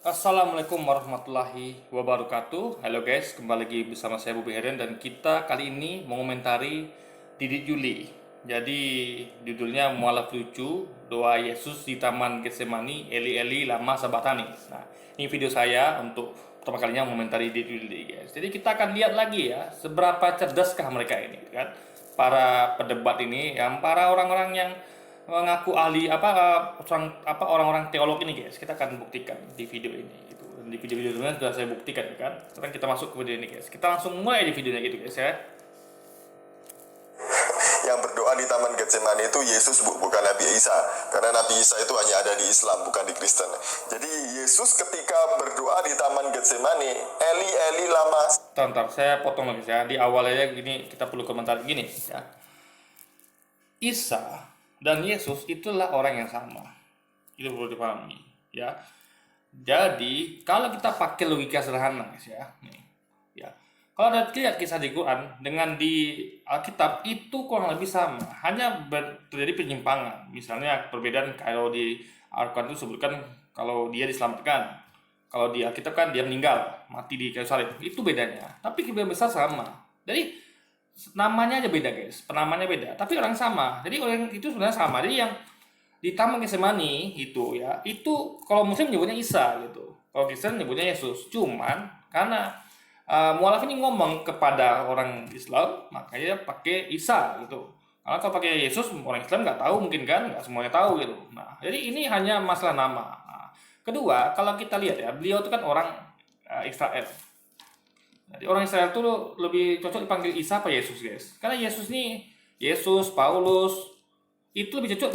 Assalamualaikum warahmatullahi wabarakatuh. Halo guys, kembali lagi bersama saya Bobi Heren dan kita kali ini mengomentari Didik Juli. Jadi judulnya mualaf lucu, doa Yesus di Taman Getsemani, Eli Eli lama sabatani. Nah, ini video saya untuk pertama kalinya mengomentari Didik Juli guys. Jadi kita akan lihat lagi ya, seberapa cerdaskah mereka ini kan. Para pedebat ini, yang para orang-orang yang mengaku ahli orang-orang teolog ini guys, kita akan buktikan di video ini gitu. Dan di video-video sebelumnya sudah saya buktikan kan. Sekarang kita masuk ke video ini guys, kita langsung mulai di videonya gitu guys ya. Yang berdoa di Taman Getsemani itu Yesus, bukan Nabi Isa. Karena Nabi Isa itu hanya ada di Islam, bukan di Kristen. Jadi Yesus ketika berdoa di Taman Getsemani, Eli Eli lama. Ntar saya potong lagi ya. Di awal aja gini, kita perlu komentar gini ya. Isa dan Yesus itulah orang yang sama. Itu perlu dipahami ya. Jadi kalau kita pakai logika sederhana guys ya, nih, ya. Kalau ada lihat kisah di Quran dengan di Alkitab itu kurang lebih sama, hanya terjadi penyimpangan. Misalnya perbedaan kalau di Al-Quran itu sebutkan kalau dia diselamatkan, kalau di Alkitab kan dia meninggal, mati di kayu salib. Itu bedanya. Tapi kebenaran besar sama. Jadi namanya aja beda guys, penamanya beda, tapi orang sama. Jadi orang itu sebenarnya sama. Jadi yang di Taman Getsemani itu ya, itu kalau Muslim nyebutnya Isa gitu, kalau Kristen nyebutnya Yesus. Cuman karena mualaf ini ngomong kepada orang Islam, makanya pakai Isa gitu. Karena kalau pakai Yesus, orang Islam nggak tahu mungkin kan, nggak semuanya tahu gitu. Nah, jadi ini hanya masalah nama. Nah, kedua, kalau kita lihat ya, beliau itu kan orang Israel. Jadi orang Israel itu lebih cocok dipanggil Isa apa Yesus guys? Karena Yesus nih, Yesus, Paulus itu lebih cocok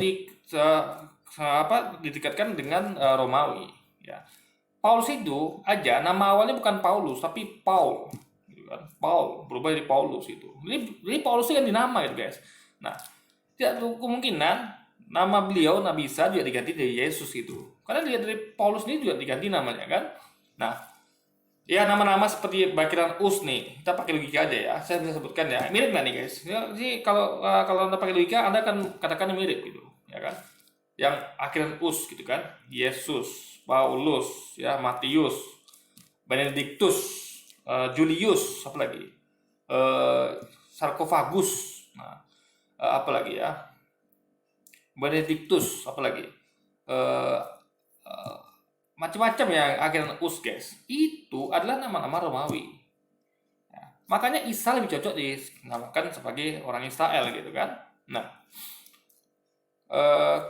didekatkan dengan Romawi. Ya. Paulus itu aja nama awalnya bukan Paulus tapi Paul, gitu kan? Paul berubah jadi Paulus itu. Jadi Paulus itu kan dinama gitu guys. Nah, tidak kemungkinan nama beliau Nabi Isa juga diganti dari Yesus itu. Karena dia dari Paulus ini juga diganti namanya kan. Nah, ya nama-nama seperti Bakiran Us nih, kita pakai logika aja ya. Saya bisa sebutkan ya, mirip nggak nih guys? Ya, jadi kalau anda pakai logika, anda akan katakan mirip gitu, ya kan? Yang akhiran Us gitu kan, Yesus, Paulus, ya Matius, Benedictus, Julius, apa lagi? Sarcophagus, nah, apa lagi ya? Benedictus, apa lagi? Macam-macam yang akhiran Us guys. Itu adalah nama-nama Romawi. Ya, makanya Isa lebih cocok dinamakan sebagai orang Israel gitu kan. Nah,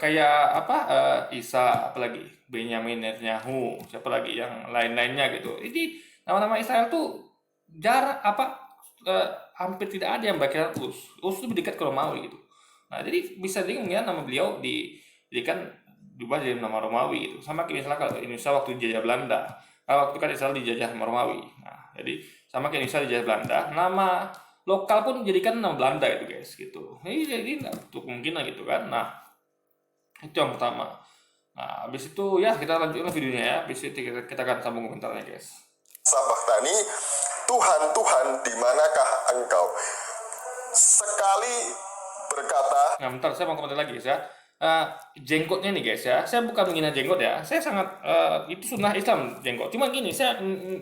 kayak apa Isa, apalagi Benyamin Netanyahu, siapa lagi yang lain-lainnya gitu. Ini nama-nama Israel tuh jarang hampir tidak ada yang bagian Us itu dekat ke Romawi gitu. Nah, jadi bisa mungkin nama beliau diberikan diubah jadi nama Romawi gitu. Sama kayak misalnya kalau Indonesia waktu dijajah Belanda. Waktu kan Israel dijajah sama Romawi. Nah, jadi sama kayak Indonesia dijajah Belanda, nama lokal pun dijadikan nama Belanda itu guys gitu. Jadi untuk kemungkinan gitu kan. Nah, itu yang pertama. Nah, habis itu ya kita lanjutkan videonya ya. Habis itu kita akan sambung komentarnya guys. Sabaktani, Tuhan, Tuhan, di manakah engkau? Sekali berkata. Nah, bentar saya mau komentar lagi guys ya. Jenggotnya nih guys ya, saya bukan menghina jenggot ya, saya sangat itu sunnah Islam jenggot. Cuma gini,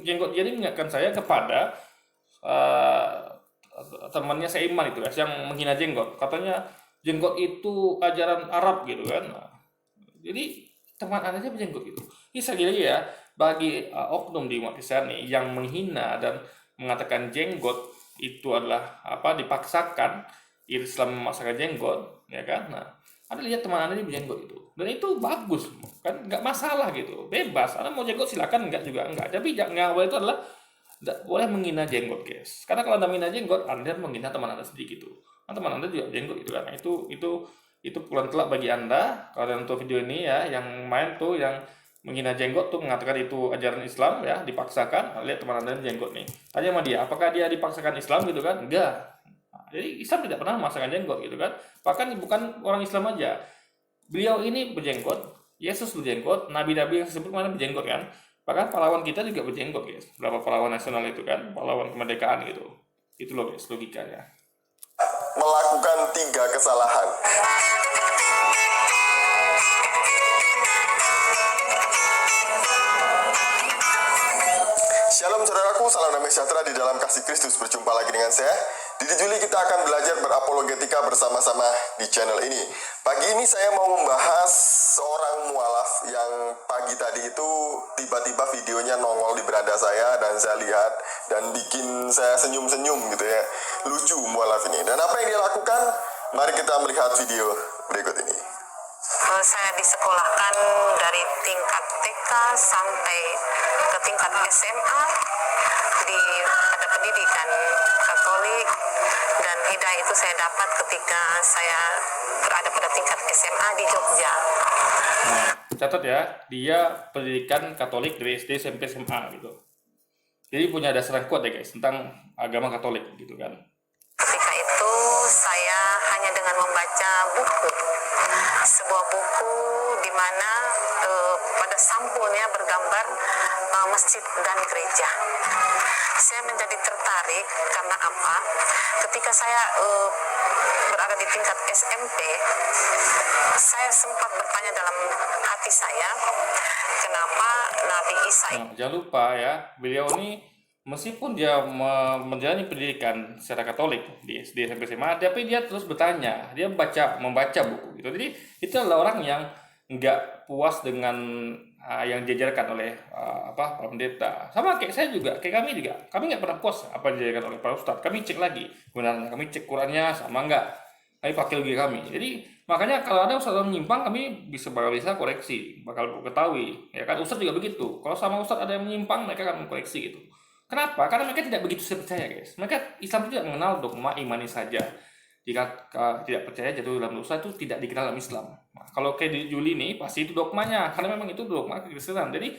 jenggot jadi mengingatkan saya kepada temannya seiman itu guys yang menghina jenggot, katanya jenggot itu ajaran Arab gitu kan. Nah, jadi teman anda aja berjenggot gitu. Ini sekali lagi ya, bagi oknum di umat Islam nih yang menghina dan mengatakan jenggot itu adalah dipaksakan, Islam memaksakan jenggot, ya kan? Nah, anda lihat teman anda ini berjenggot itu, dan itu bagus kan, nggak masalah gitu, bebas. Anda mau jenggot silakan, nggak juga enggak. Tapi jangan boleh itu adalah tidak boleh menghina jenggot guys, karena kalau anda menghina jenggot, anda menghina teman anda sendiri gitu. Nah, teman anda juga jenggot gitu kan. Nah, itu pukulan telak bagi anda kalau nonton video ini ya, yang main tuh yang menghina jenggot tuh mengatakan itu ajaran Islam ya, dipaksakan. Lihat teman anda jenggot nih, tanya sama dia apakah dia dipaksakan Islam gitu kan, enggak. Jadi Islam tidak pernah memaksakan jenggot gitu kan. Bahkan bukan orang Islam aja, beliau ini berjenggot, Yesus berjenggot, nabi-nabi yang disebut mana berjenggot kan. Bahkan pahlawan kita juga berjenggot guys. Berapa pahlawan nasional itu kan, pahlawan kemerdekaan gitu. Itu loh guys logikanya. Melakukan 3 kesalahan. salam damai sejahtera di dalam kasih Kristus. Berjumpa lagi dengan saya, Didi Juli. Kita akan belajar berapologetika bersama-sama di channel ini. Pagi ini saya mau membahas seorang mualaf yang pagi tadi itu tiba-tiba videonya nongol di beranda saya dan saya lihat dan bikin saya senyum-senyum gitu ya. Lucu mualaf ini. Dan apa yang dia lakukan? Mari kita melihat video berikut ini. Saya disekolahkan dari tingkat TK sampai ke tingkat SMA di ada pendidikan Katolik, dan hidayah itu saya dapat ketika saya berada pada tingkat SMA di Jogja. Catat ya, dia pendidikan Katolik dari SD, SMP, SMA gitu. Jadi punya dasar yang kuat ya guys tentang agama Katolik gitu kan. Ketika itu saya hanya dengan membaca buku, sebuah buku di mana pada sampulnya bergambar masjid dan gereja. Saya menjadi tertarik karena apa? Ketika saya berada di tingkat SMP, saya sempat bertanya dalam hati saya, kenapa Nabi Isa Nah, jangan lupa ya, beliau ini meskipun dia menjalani pendidikan secara Katolik di SD sampai SMA, tapi dia terus bertanya, dia membaca buku gitu. Jadi itu adalah orang yang nggak puas dengan yang diajarkan oleh para pendeta. Sama kayak saya juga, kayak kami nggak pernah puas apa yang diajarkan oleh para ustadz. Kami cek lagi, kebenarannya, kami cek Qurannya sama nggak, kami pakai logika kami. Jadi makanya kalau ada ustadz yang menyimpang, kami bakal bisa koreksi, bakal ketahui. Ya kan, ustadz juga begitu. Kalau sama ustadz ada yang menyimpang, mereka akan mengkoreksi gitu. Kenapa? Karena mereka tidak begitu percaya guys. Mereka Islam tidak mengenal dogma, imani saja. Jika tidak percaya jatuh dalam dosa itu tidak dikenal dalam Islam. Nah, kalau kayak di Juli ini pasti itu dogmanya, karena memang itu dogma kekristenan. Jadi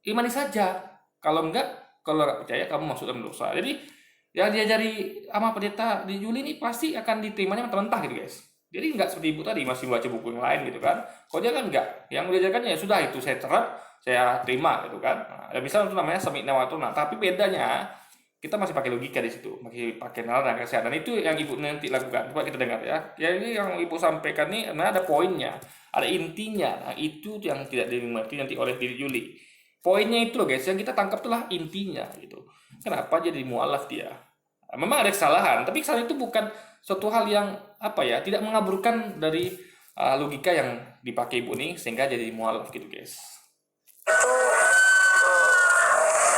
imani saja. Kalau nggak percaya kamu masuk dalam dosa. Jadi yang diajari sama pendeta di Juli ini pasti akan diterimanya mentah-mentah gitu guys. Jadi nggak seperti ibu tadi masih baca buku yang lain gitu kan. Kalau dia kan nggak. Yang diajarkannya ya sudah itu saya terap, saya terima gitu kan. Nah, misalnya itu namanya sami'na wa ata'na. Tapi bedanya kita masih pakai logika di situ, masih pakai nalar dan kesehatan. Itu yang ibu nanti lakukan. Coba kita dengar ya. Jadi yang ibu sampaikan ini, nah ada poinnya, ada intinya. Nah itu yang tidak dimengerti nanti oleh diri Juli. Poinnya itu loh guys, yang kita tangkap itulah intinya gitu. Kenapa jadi mualaf dia? Nah, memang ada kesalahan, tapi kesalahan itu bukan suatu hal yang tidak mengaburkan dari logika yang dipakai ibu ini sehingga jadi mualaf gitu guys. itu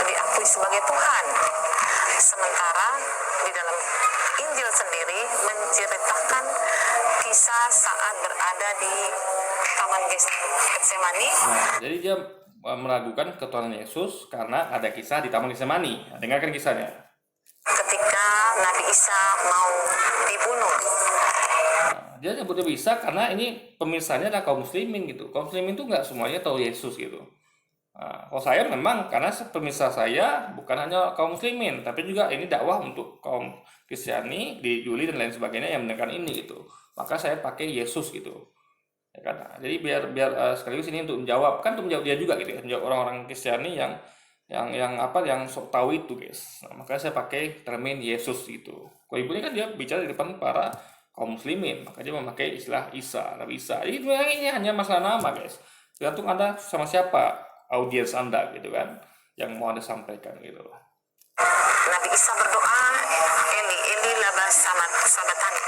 diakui sebagai Tuhan. Sementara di dalam Injil sendiri menceritakan kisah saat berada di Taman Getsemani. Nah, jadi dia meragukan ketuhanan Yesus karena ada kisah di Taman Getsemani. Nah, dengarkan kisahnya. Ketika Nabi Isa mau dibunuh. Nah, dia nyebutnya bisa karena ini pemirsaannya adalah kaum muslimin gitu. Kaum muslimin itu nggak semuanya tahu Yesus gitu. Nah, kalau saya memang karena pemirsa saya bukan hanya kaum muslimin, tapi juga ini dakwah untuk kaum Kristiani di Juli dan lain sebagainya yang mendengarkan ini gitu. Maka saya pakai Yesus gitu. Ya kan? Nah, jadi biar sekaligus ini untuk menjawab dia juga gitu ya, menjawab orang-orang Kristiani yang sok tahu itu guys. Nah, makanya saya pakai termin Yesus gitu. Kalau ibu ini kan dia bicara di depan para kaum muslimin, maka dia memakai istilah Isa, Nabi Isa. Jadi ini hanya masalah nama guys. Tergantung Anda sama siapa audiens Anda gitu kan, yang mau Anda sampaikan gitu. Nabi Isa berdoa, Eli, Eli lama sabatani.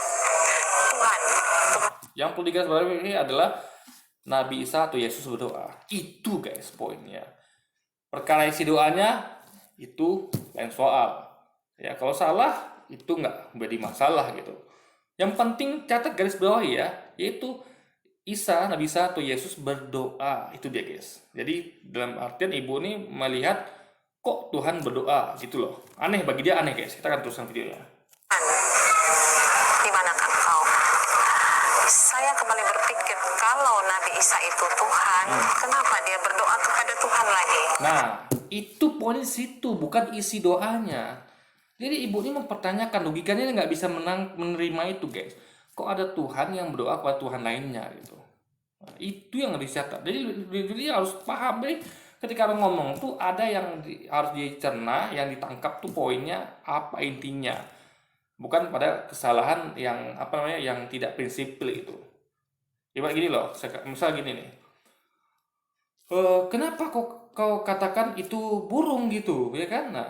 Tuhan. Yang perlu digarisbawahi ini adalah Nabi Isa atau Yesus berdoa. Itu guys poinnya. Perkara isi doanya itu lain soal. Ya kalau salah itu nggak menjadi masalah gitu. Yang penting catat garis bawahi ya, yaitu Nabi Isa atau Yesus berdoa. Itu dia guys. Jadi dalam artian ibu ini melihat kok Tuhan berdoa gitu loh. Aneh, bagi dia aneh guys. Kita akan teruskan videonya. Di manakah engkau? Saya kembali berpikir, kalau Nabi Isa itu Tuhan, kenapa dia berdoa kepada Tuhan lagi? Nah, itu poin di situ, bukan isi doanya. Jadi ibu ini mempertanyakan, logikanya nggak bisa menerima itu guys. Kok ada Tuhan yang berdoa kepada Tuhan lainnya gitu. Nah, itu yang dicatat. Jadi harus paham. Jadi ketika orang ngomong tuh ada yang harus dicerna, yang ditangkap tuh poinnya apa intinya. Bukan pada kesalahan yang yang tidak prinsipil itu. Ibarat gini loh, misal gini nih. Kenapa kau katakan itu burung gitu, ya kan? Nah,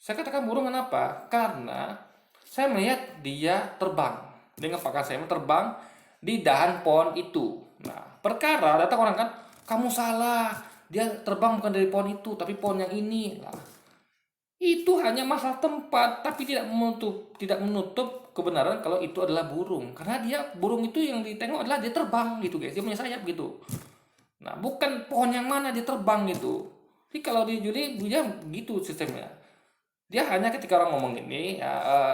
Saya katakan burung kenapa? Karena saya melihat dia terbang. Dengan pakaian saya terbang di dahan pohon itu. Nah, perkara datang orang kan, kamu salah. Dia terbang bukan dari pohon itu, tapi pohon yang ini. Nah, itu hanya masalah tempat, tapi tidak menutup kebenaran kalau itu adalah burung. Karena burung itu yang ditengok adalah dia terbang gitu guys, dia punya sayap gitu. Nah, bukan pohon yang mana dia terbang gitu. Jadi kalau di Juli dia gitu sistemnya. Dia hanya ketika orang ngomong ini, ya,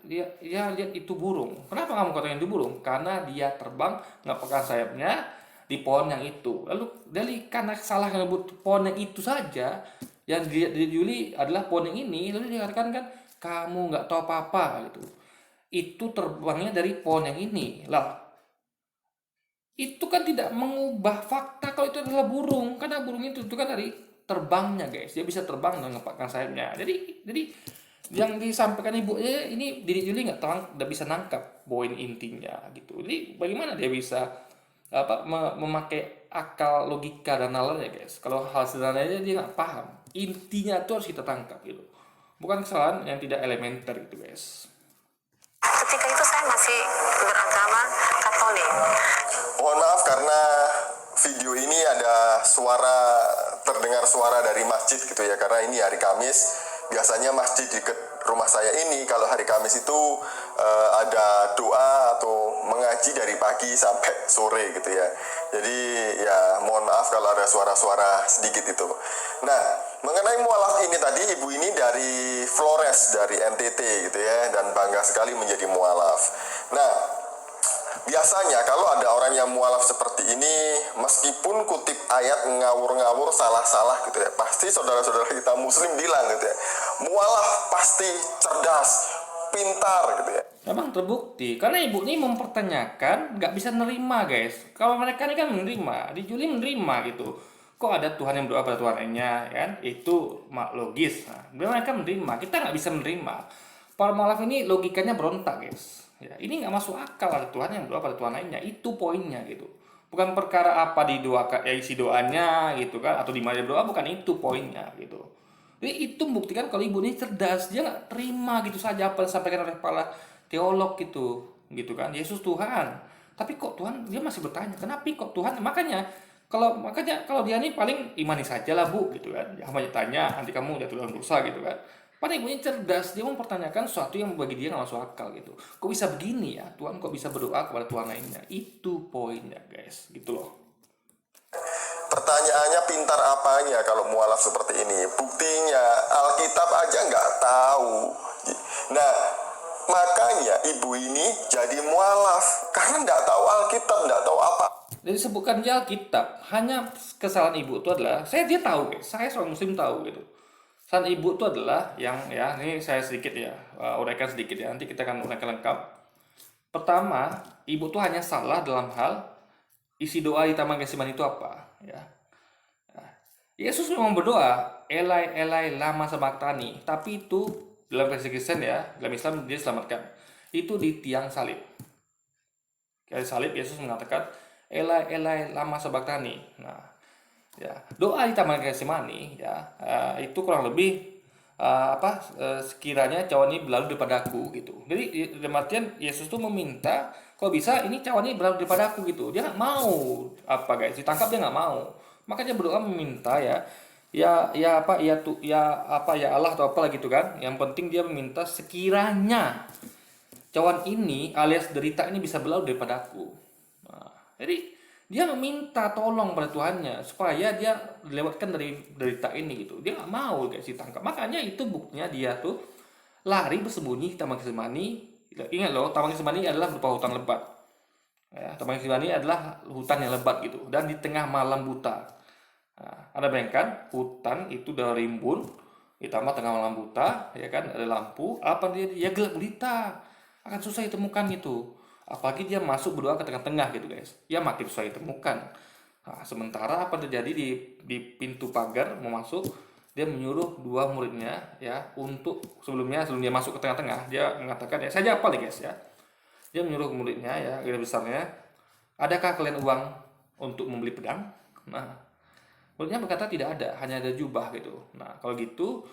dia lihat itu burung. Kenapa kamu katakan itu burung? Karena dia terbang ngepakkan sayapnya di pohon yang itu. Lalu karena salah menyebut pohon yang itu saja, yang dilihat di Juli adalah pohon yang ini, lalu dikatakan kan kamu nggak tahu apa-apa gitu. Itu terbangnya dari pohon yang ini lah. Itu kan tidak mengubah fakta kalau itu adalah burung, karena burung itu kan dari terbangnya guys, dia bisa terbang dengan ngepakkan sayapnya. Jadi yang disampaikan ibu ini diri Juli nggak bisa nangkap poin intinya gitu. Jadi bagaimana dia bisa memakai akal logika dan nalarnya guys, kalau hal sederhananya dia nggak paham. Intinya itu harus kita tangkap gitu, bukan kesalahan yang tidak elementer gitu guys. Ketika itu saya masih beragama Katolik. Mohon maaf karena video ini ada terdengar suara dari masjid gitu ya, karena ini hari Kamis. Biasanya masjid di rumah saya ini kalau hari Kamis itu ada doa atau mengaji dari pagi sampai sore gitu ya. Jadi ya mohon maaf kalau ada suara-suara sedikit itu. Nah, mengenai mualaf ini tadi, ibu ini dari Flores, dari NTT gitu ya, dan bangga sekali menjadi mualaf. Nah, biasanya kalau ada orang yang mualaf seperti ini, meskipun kutip ayat ngawur-ngawur salah-salah gitu ya, pasti saudara-saudara kita muslim bilang gitu ya, mualaf pasti cerdas, pintar gitu ya. Memang terbukti, karena ibu ini mempertanyakan, nggak bisa nerima guys. Kalau mereka ini kan menerima, di Juli menerima gitu. Kok ada Tuhan yang berdoa pada Tuhan lainnya, kan? Itu logis. Nah, mereka menerima, kita nggak bisa menerima. Para mualaf ini logikanya berontak guys. Ya, ini nggak masuk akal, ada Tuhan yang berdoa pada Tuhan lainnya. Itu poinnya gitu. Bukan perkara apa didoakan, ya isi doanya gitu kan, atau di mana dia berdoa, bukan itu poinnya gitu. Jadi itu membuktikan kalau ibu ini cerdas, dia nggak terima gitu saja apa yang disampaikan oleh kepala teolog gitu kan, Yesus Tuhan. Tapi kok Tuhan, dia masih bertanya, kenapa kok Tuhan? Makanya kalau dia ini paling imani saja lah bu gitu kan, jangan banyak tanya, nanti kamu jatuh dalam dosa gitu kan. Padahal ibunya cerdas, dia mempertanyakan sesuatu yang bagi dia nggak masuk akal gitu. Kok bisa begini ya, Tuhan kok bisa berdoa kepada Tuhan lainnya? Itu poinnya guys, gitu loh. Pertanyaannya pintar apanya kalau mualaf seperti ini? Buktinya Alkitab aja nggak tahu. Nah, makanya ibu ini jadi mualaf karena nggak tahu Alkitab, nggak tahu apa. Jadi sebutkan di Alkitab, hanya kesalahan ibu itu adalah, dia tahu guys, saya seorang muslim tahu gitu. Kesalahan ibu itu adalah yang ya, ini saya sedikit ya, uraikan sedikit ya, nanti kita akan uraikan lengkap. Pertama, ibu tuh hanya salah dalam hal isi doa di Taman Getsemani itu apa ya. Yesus memang berdoa, Elai Elai lama sabachthani, tapi itu dalam versi Kristen ya, dalam Islam dia selamatkan. Itu di tiang salib. Di salib Yesus mengatakan Elai Elai lama sabachthani. Nah, ya, doa di Taman Getsemani ya, itu kurang lebih sekiranya cawan ini berlalu daripada aku gitu. Jadi dalam artian Yesus tuh meminta kalau bisa ini cawan ini berlalu daripada aku gitu. Dia nggak mau guys, ditangkap, dia nggak mau. Makanya berdoa meminta ya Allah atau apalah gitu kan. Yang penting dia meminta sekiranya cawan ini alias derita ini bisa berlalu daripada aku. Nah, jadi dia meminta tolong pada Tuhannya supaya dia dilewatkan dari derita ini gitu. Dia nggak mau guys ditangkap. Makanya itu buktinya dia tuh lari bersembunyi di Taman Getsemani. Ingat loh, Taman Getsemani adalah berupa hutan lebat. Ya, Taman Getsemani adalah hutan yang lebat gitu dan di tengah malam buta. Nah, Anda bayangkan hutan itu udah rimbun, ditambah tengah malam buta, ya kan, ada lampu, apa dia gelap gulita, akan susah ditemukan gitu. Apalagi dia masuk berdoa ke tengah-tengah gitu guys, ya makin susah ditemukan. Nah, sementara apa terjadi di pintu pagar mau masuk, dia menyuruh dua muridnya ya untuk sebelum dia masuk ke tengah-tengah, dia mengatakan ya saja apa nih guys ya, dia menyuruh muridnya ya gila besarnya, adakah kalian uang untuk membeli pedang? Nah, muridnya berkata tidak ada, hanya ada jubah gitu. Nah kalau gitu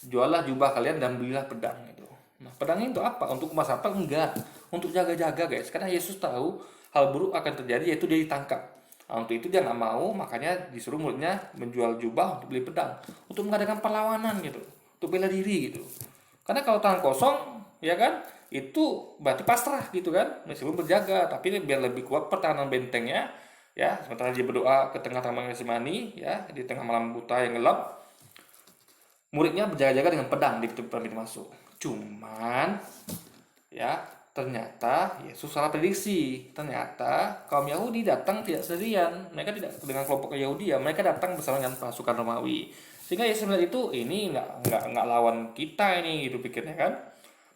jualah jubah kalian dan belilah pedang gitu. Nah, pedang itu apa? Untuk emas apa? Enggak. Untuk jaga-jaga guys. Karena Yesus tahu hal buruk akan terjadi, yaitu dia ditangkap. Nah, untuk itu dia nggak mau, makanya disuruh muridnya menjual jubah untuk beli pedang, untuk mengadakan perlawanan gitu, untuk bela diri gitu. Karena kalau tangan kosong, ya kan, itu berarti pasrah gitu kan, meskipun berjaga, tapi biar lebih kuat pertahanan bentengnya, ya. Sementara dia berdoa ke tengah-tengah Getsemani, ya, di tengah malam buta yang gelap, muridnya berjaga-jaga dengan pedang di pintu masuk. Cuman, ya, ternyata Yesus salah prediksi. Ternyata kaum Yahudi datang tidak sendirian, mereka tidak dengan kelompok Yahudi, ya, mereka datang bersama dengan pasukan Romawi. Sehingga Yesus melihat itu, ini nggak lawan kita ini, gitu pikirnya kan.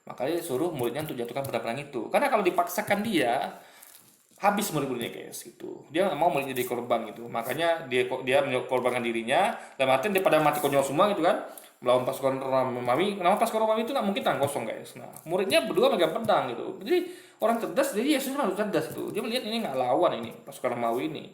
Makanya suruh muridnya untuk jatuhkan pedang itu. Karena kalau dipaksakan dia, habis murid-muridnya guys gitu. Dia nggak mau murid jadi korban gitu. Makanya dia menyorbankan dirinya, dan artinya daripada mati konyol semua gitu kan, melawan pasukan Romawi. Kenapa pasukan Romawi itu nggak mungkin tangan kosong guys. Nah, muridnya berdua megang pedang gitu. Jadi orang cerdas, jadi Yesus harus cerdas itu. Dia melihat ini nggak lawan ini pasukan Romawi ini.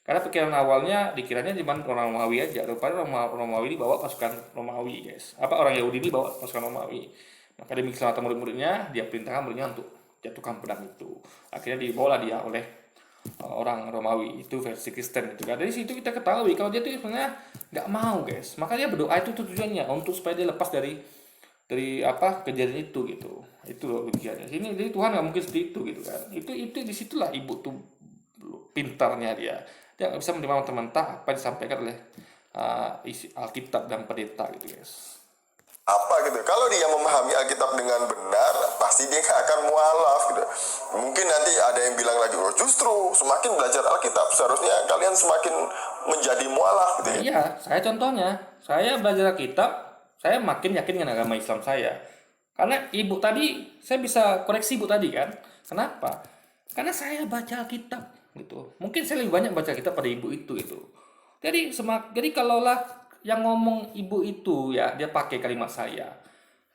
Karena pikiran awalnya dikiranya cuma orang Romawi aja. Rupanya Romawi ini bawa pasukan Romawi guys. Apa orang Yahudi ini bawa pasukan Romawi. Maka demi keselamatan murid-muridnya, dia perintahkan muridnya untuk jatuhkan pedang itu. Akhirnya dibawa dia oleh orang Romawi, itu versi Kristen gitu kan. Dari situ kita ketahui kalau dia tuh sebenarnya nggak mau guys. Makanya berdoa itu tujuannya untuk supaya dia lepas dari apa kejadian itu gitu. Itu loh tujuannya. Ini jadi Tuhan nggak mungkin seperti itu gitu kan. Itu disitulah ibu tuh pintarnya dia. Dia nggak bisa menerima mentah-mentah apa yang disampaikan oleh isi Alkitab dan pendeta gitu guys. Apa gitu, kalau dia memahami Alkitab dengan benar, pasti dia gak akan mualaf gitu. Mungkin nanti ada yang bilang lagi, oh justru semakin belajar Alkitab seharusnya kalian semakin menjadi mualaf gitu ya. Iya, saya contohnya, saya belajar Alkitab, saya makin yakin dengan agama Islam saya. Karena ibu tadi, saya bisa koreksi ibu tadi kan. Kenapa? Karena saya baca Alkitab gitu. Mungkin saya lebih banyak baca Alkitab pada ibu itu gitu. Jadi kalaulah yang ngomong ibu itu ya, dia pakai kalimat saya.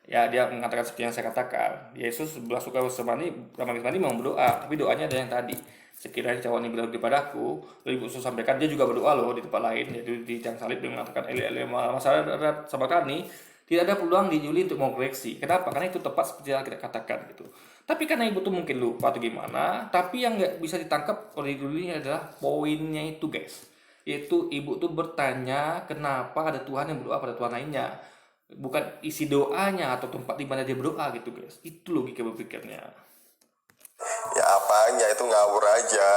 Ya, dia mengatakan seperti yang saya katakan. Yesus berasuka Getsemani, mau berdoa, tapi doanya ada yang tadi. Sekiranya cawan ini bilang kepadaku, lalu Yesus sampaikan, dia juga berdoa loh di tempat lain, yaitu di tiang salib, dia mengatakan Eli masalah sabatani, tidak ada peluang di Yuli untuk mau koreksi. Kenapa? Karena itu tepat seperti yang kita katakan gitu. Tapi karena ibu tuh mungkin lupa atau gimana, tapi yang nggak bisa ditangkap oleh Yuli adalah poinnya itu guys. Yaitu ibu tuh bertanya kenapa ada Tuhan yang berdoa pada Tuhan lainnya, bukan isi doanya atau tempat di mana dia berdoa gitu guys. Itu logika berpikirnya. Ya apanya, itu ngawur aja.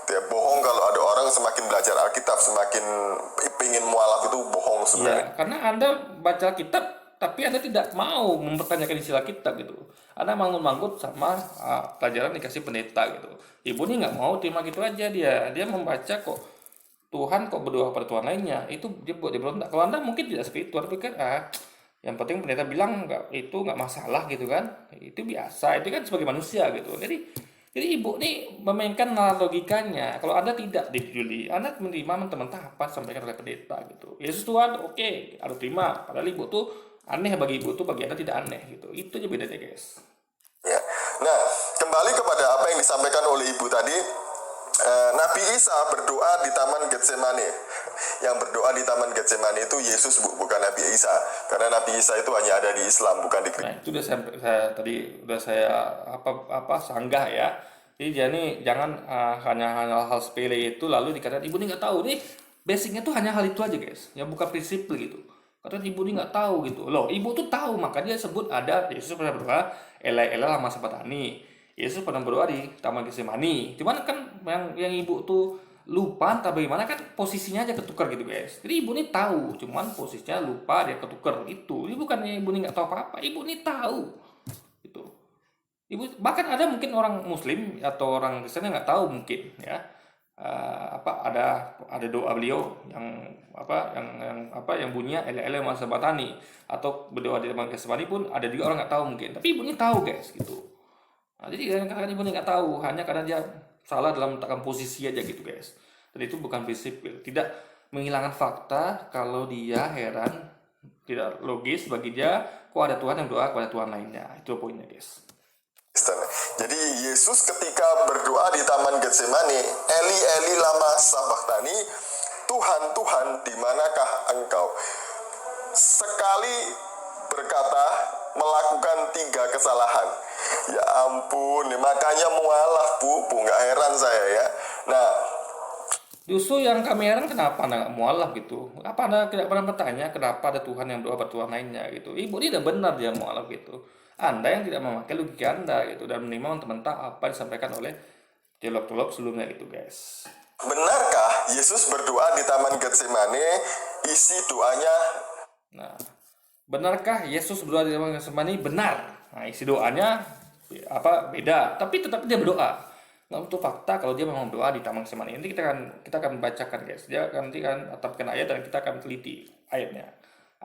Ya, bohong kalau ada orang semakin belajar Alkitab semakin pingin mualaf, itu bohong sebenarnya. Ya, karena Anda baca kitab tapi Anda tidak mau mempertanyakan isi Alkitab gitu. Anda manggut-manggut sama pelajaran dikasih pendeta gitu. Ibu ini nggak mau terima gitu aja dia membaca kok Tuhan kok berdoa pada Tuhan lainnya, itu dia buat dia berontak. Kalau Anda mungkin tidak seperti itu, Anda pikir yang penting pendeta bilang nggak masalah gitu kan, itu biasa, itu kan sebagai manusia gitu. Jadi ibu nih memainkan logikanya. Kalau Anda tidak dipilih, Anda menerima mentah-mentah apa sampaikan oleh pendeta gitu. Yesus Tuhan, oke, Anda terima. Padahal ibu tuh aneh bagi ibu tuh, bagi Anda tidak aneh gitu. Itu aja bedanya guys. Ya. Nah, kembali kepada apa yang disampaikan oleh ibu tadi. Nabi Isa berdoa di Taman Getsemani. Yang berdoa di Taman Getsemani itu Yesus, bukan Nabi Isa. Karena Nabi Isa itu hanya ada di Islam, bukan di Kristen. Nah, itu udah saya sanggah ya. Jadi jangan hanya hal-hal sepele itu lalu dikatakan ibu ini nggak tahu. Nih basicnya tuh hanya hal itu aja guys. Ya bukan prinsip gitu. Katanya ibu ini nggak tahu gitu. Loh, ibu tuh tahu, makanya dia sebut ada Yesus pernah berdoa, Elai lama sabatani. Yesus pernah berdoa di Taman Getsemani. Cuman kan yang ibu tuh lupa entah bagaimana, kan posisinya aja ketukar gitu guys. Jadi ibu ini tahu, cuman posisinya lupa, dia ketukar itu. Ini bukannya ibu ini nggak tahu apa-apa, ibu ini tahu. Gitu. Ibu bahkan ada mungkin orang Muslim atau orang Kristen yang nggak tahu mungkin ya. Ada doa beliau yang bunyinya ele masa batani, atau berdoa di Taman Getsemani pun ada juga orang nggak tahu mungkin. Tapi ibu ini tahu guys gitu. Nah, jadi kadang-kadang ibu nggak tahu, hanya karena dia salah dalam meletakkan posisi aja gitu guys. Dan itu bukan prinsip, tidak menghilangkan fakta kalau dia heran, tidak logis bagi dia kok ada Tuhan yang berdoa kepada Tuhan lainnya. Itu poinnya guys. Jadi Yesus ketika berdoa di Taman Getsemani, Eli Eli lama sabachthani, Tuhan Tuhan di manakah engkau? Sekali berkata melakukan 3 kesalahan. Ya ampun, makanya mualaf bu, nggak heran saya ya. Nah, Justru yang kami heran kenapa Anda nggak mualaf gitu? Apa Anda tidak pernah bertanya kenapa ada Tuhan yang doa Tuhan lainnya gitu? Ibu ini tidak benar dia mualaf gitu. Anda yang tidak memakai logika Anda gitu dan menerima mentah-mentah apa yang disampaikan oleh teolog-teolog sebelumnya gitu guys. benarkah Yesus berdoa di Taman Getsemani? Isi doanya, Nah, benarkah Yesus berdoa di dalam Getsemani? Benar. Nah, isi doanya apa beda, tapi tetap dia berdoa. Nah, untuk fakta kalau dia memang berdoa di Taman Getsemani, nanti kita akan bacakan guys. Dia akan nanti akan atapkan ayat dan kita akan teliti ayatnya.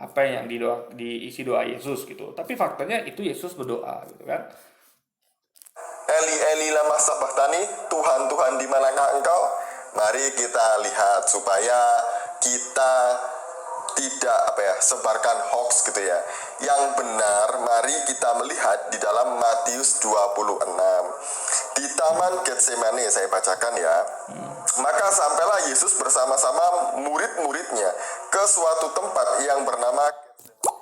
Apa yang diisi doa Yesus gitu. Tapi faktanya itu Yesus berdoa gitu kan. Eli Eli lama sabachthani, Tuhan Tuhan di manakah engkau? Mari kita lihat supaya kita tidak sebarkan hoax gitu ya. Yang benar, mari kita melihat di dalam Matius 26. Di Taman Getsemani, saya bacakan ya. Maka sampailah Yesus bersama-sama murid-muridnya ke suatu tempat yang bernama Getsemani.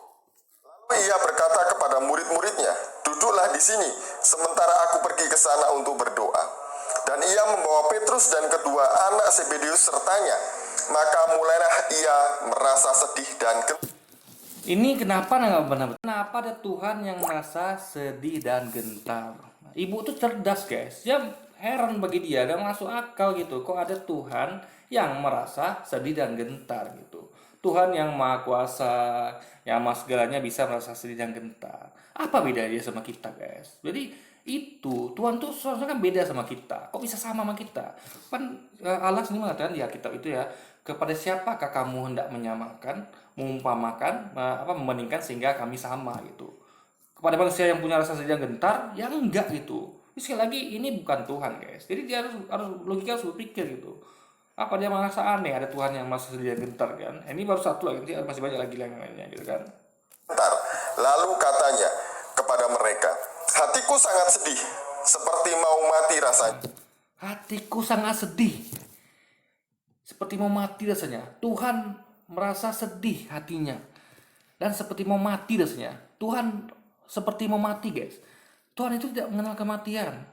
Lalu ia berkata kepada murid-muridnya, duduklah di sini, sementara aku pergi ke sana untuk berdoa. Dan ia membawa Petrus dan kedua anak Zebedeus sertanya. Maka mulailah ia merasa sedih dan Ini kenapa nggak benar? Kenapa ada Tuhan yang merasa sedih dan gentar? Ibu tuh cerdas guys. Dia heran bagi dia, gak masuk akal gitu. Kok ada Tuhan yang merasa sedih dan gentar gitu? Tuhan yang maha kuasa, yang maha segalanya bisa merasa sedih dan gentar. Apa bedanya dia sama kita guys? Jadi itu Tuhan tuh seharusnya kan beda sama kita. Kok bisa sama kita? Kan Allah sendiri mengatakan di Alkitab itu ya, kepada siapakah kamu hendak menyamakan, mengumpamakan, membandingkan sehingga kami sama gitu. Kepada manusia yang punya rasa sedih dan gentar, ya enggak gitu. Jadi sekali lagi ini bukan Tuhan guys. Jadi dia harus logika harus berpikir gitu. Apa dia merasa aneh ada Tuhan yang merasa sedih dan gentar kan? Ini baru satu lagi, nanti masih banyak lagi yang lainnya gitu kan. gentar. Lalu katanya kepada mereka, hatiku sangat sedih, seperti mau mati rasanya. Hatiku sangat sedih. Seperti mau mati rasanya. Tuhan merasa sedih hatinya. Dan seperti mau mati rasanya. Tuhan seperti mau mati guys. Tuhan itu tidak mengenal kematian.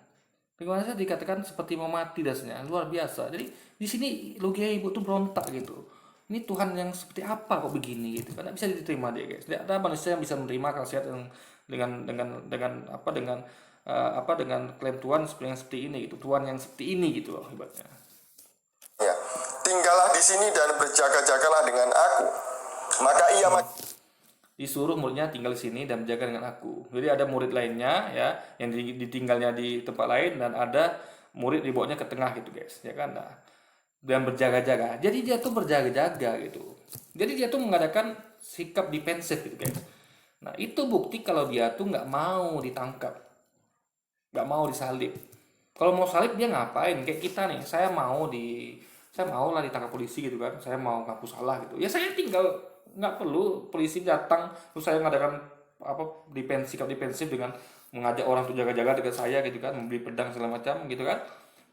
Bagaimana saya dikatakan seperti mau mati rasanya. Luar biasa. Jadi di sini logika ibu tuh berontak gitu. Ini Tuhan yang seperti apa kok begini gitu. Karena bisa diterima dia guys. Tidak ada manusia yang bisa menerima khasiat yang dengan klaim Tuhan seperti ini gitu. Tuhan yang seperti ini gitu loh hebatnya. Ya, tinggallah di sini dan berjaga-jagalah dengan aku. Maka ia Disuruh muridnya tinggal di sini dan berjaga dengan aku. Jadi ada murid lainnya ya yang ditinggalnya di tempat lain dan ada murid dibawanya ke tengah gitu guys, ya kan? Nah, dan berjaga-jaga. Jadi dia tuh berjaga-jaga gitu. Jadi dia tuh mengadakan sikap defensif gitu guys. Nah itu bukti kalau dia tuh nggak mau ditangkap, nggak mau disalib. Kalau mau salib dia ngapain? Kayak kita nih, saya mau lah ditangkap polisi gitu kan, saya mau ngaku salah gitu. Ya saya tinggal nggak perlu polisi datang terus saya mengadakan sikap defensif dengan mengajak orang untuk jaga-jaga dekat saya gitu kan, membeli pedang segala macam gitu kan.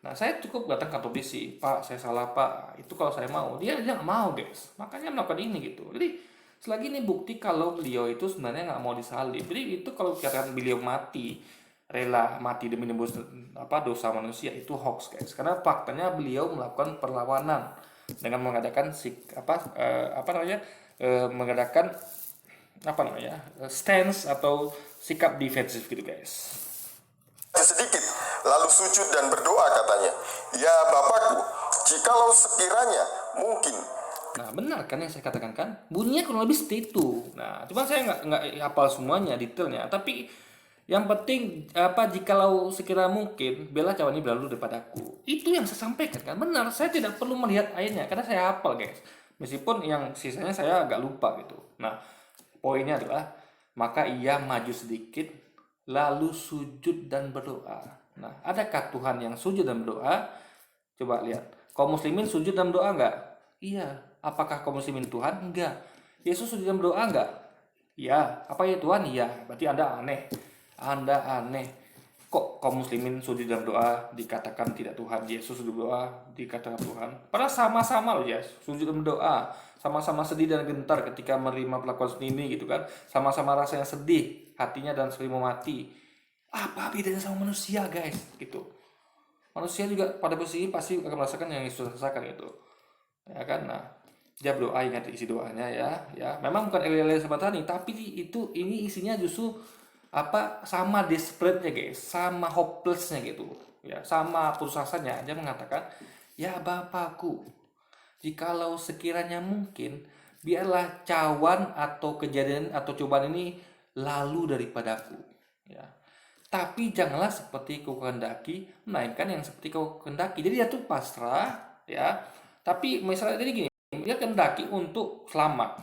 Nah saya cukup datang ke polisi, Pak saya salah Pak, itu kalau saya mau. Dia nggak mau guys, makanya melakukan ini gitu. Jadi selagi ini bukti kalau beliau itu sebenarnya nggak mau disalib. Jadi itu kalau dikatakan beliau rela mati demi menembus dosa manusia, itu hoax guys. Karena faktanya beliau melakukan perlawanan dengan mengadakan mengadakan stance atau sikap defensif gitu guys. sedikit, lalu sujud dan berdoa katanya, ya Bapakku, jikalau sekiranya mungkin. Nah benar kan yang saya katakan kan, bunyinya kurang lebih seperti itu. Nah cuma saya nggak hafal semuanya detailnya, tapi yang penting jikalau sekira mungkin bela cawan ini berlalu daripada-Aku. Itu yang saya sampaikan kan, benar. Saya tidak perlu melihat ayatnya karena saya hafal guys. Meskipun yang sisanya saya agak lupa gitu. Nah poinnya adalah maka ia maju sedikit lalu sujud dan berdoa. Nah adakah Tuhan yang sujud dan berdoa? Coba lihat. Kaum muslimin sujud dan berdoa enggak? Iya. Apakah kaum muslimin Tuhan? Enggak. Yesus sujud dan berdoa enggak? Iya. Apa ya Tuhan? Iya. Berarti Anda aneh. Anda aneh. kok kaum muslimin sujud dalam doa dikatakan tidak Tuhan, Yesus sujud doa dikatakan Tuhan. Padahal sama-sama loh ya, sujud dalam doa, sama-sama sedih dan gentar ketika menerima pelakuan ini gitu kan, sama-sama rasanya sedih hatinya dan sering mau mati. Apa bedanya sama manusia guys gitu? Manusia juga pada posisi pasti akan merasakan yang Yesus rasakan itu, ya kan? Nah, dia berdoa, ingat isi doanya ya. Memang bukan ele-ele semata nih, tapi ini isinya justru sama desperate-nya guys, sama hopeless-nya gitu ya, sama putus asanya. Dia mengatakan, ya Bapakku, jikalau sekiranya mungkin, biarlah cawan atau kejadian atau cobaan ini lalu daripadaku ya, tapi janganlah seperti kau kehendaki, melainkan yang seperti kau kehendaki. Jadi dia tuh pasrah ya, tapi misalnya jadi gini, dia kehendaki untuk selamat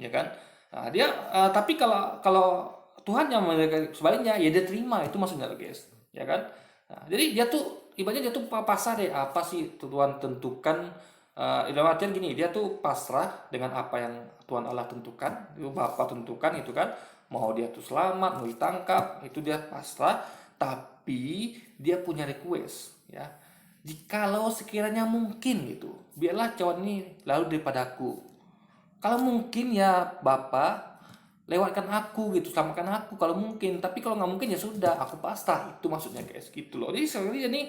ya kan. Nah, dia tapi kalau Tuhan yang memberikan sebaliknya, ya dia terima, itu maksudnya guys, ya kan. Nah, jadi dia tuh ibaratnya dia tuh pasrah deh, apa sih Tuhan tentukan. Dalam artian gini, dia tuh pasrah dengan apa yang Tuhan Allah tentukan, itu Bapa tentukan itu kan, mau dia tuh selamat, mau ditangkap, itu dia pasrah, tapi dia punya request ya. Jikalau sekiranya mungkin gitu, biarlah cawan ini lalu daripadaku. Kalau mungkin ya Bapa, lewatkan aku gitu, selamatkan aku kalau mungkin. Tapi kalau nggak mungkin ya sudah, aku pasrah. Itu maksudnya guys, gitu loh. Jadi sebenarnya ini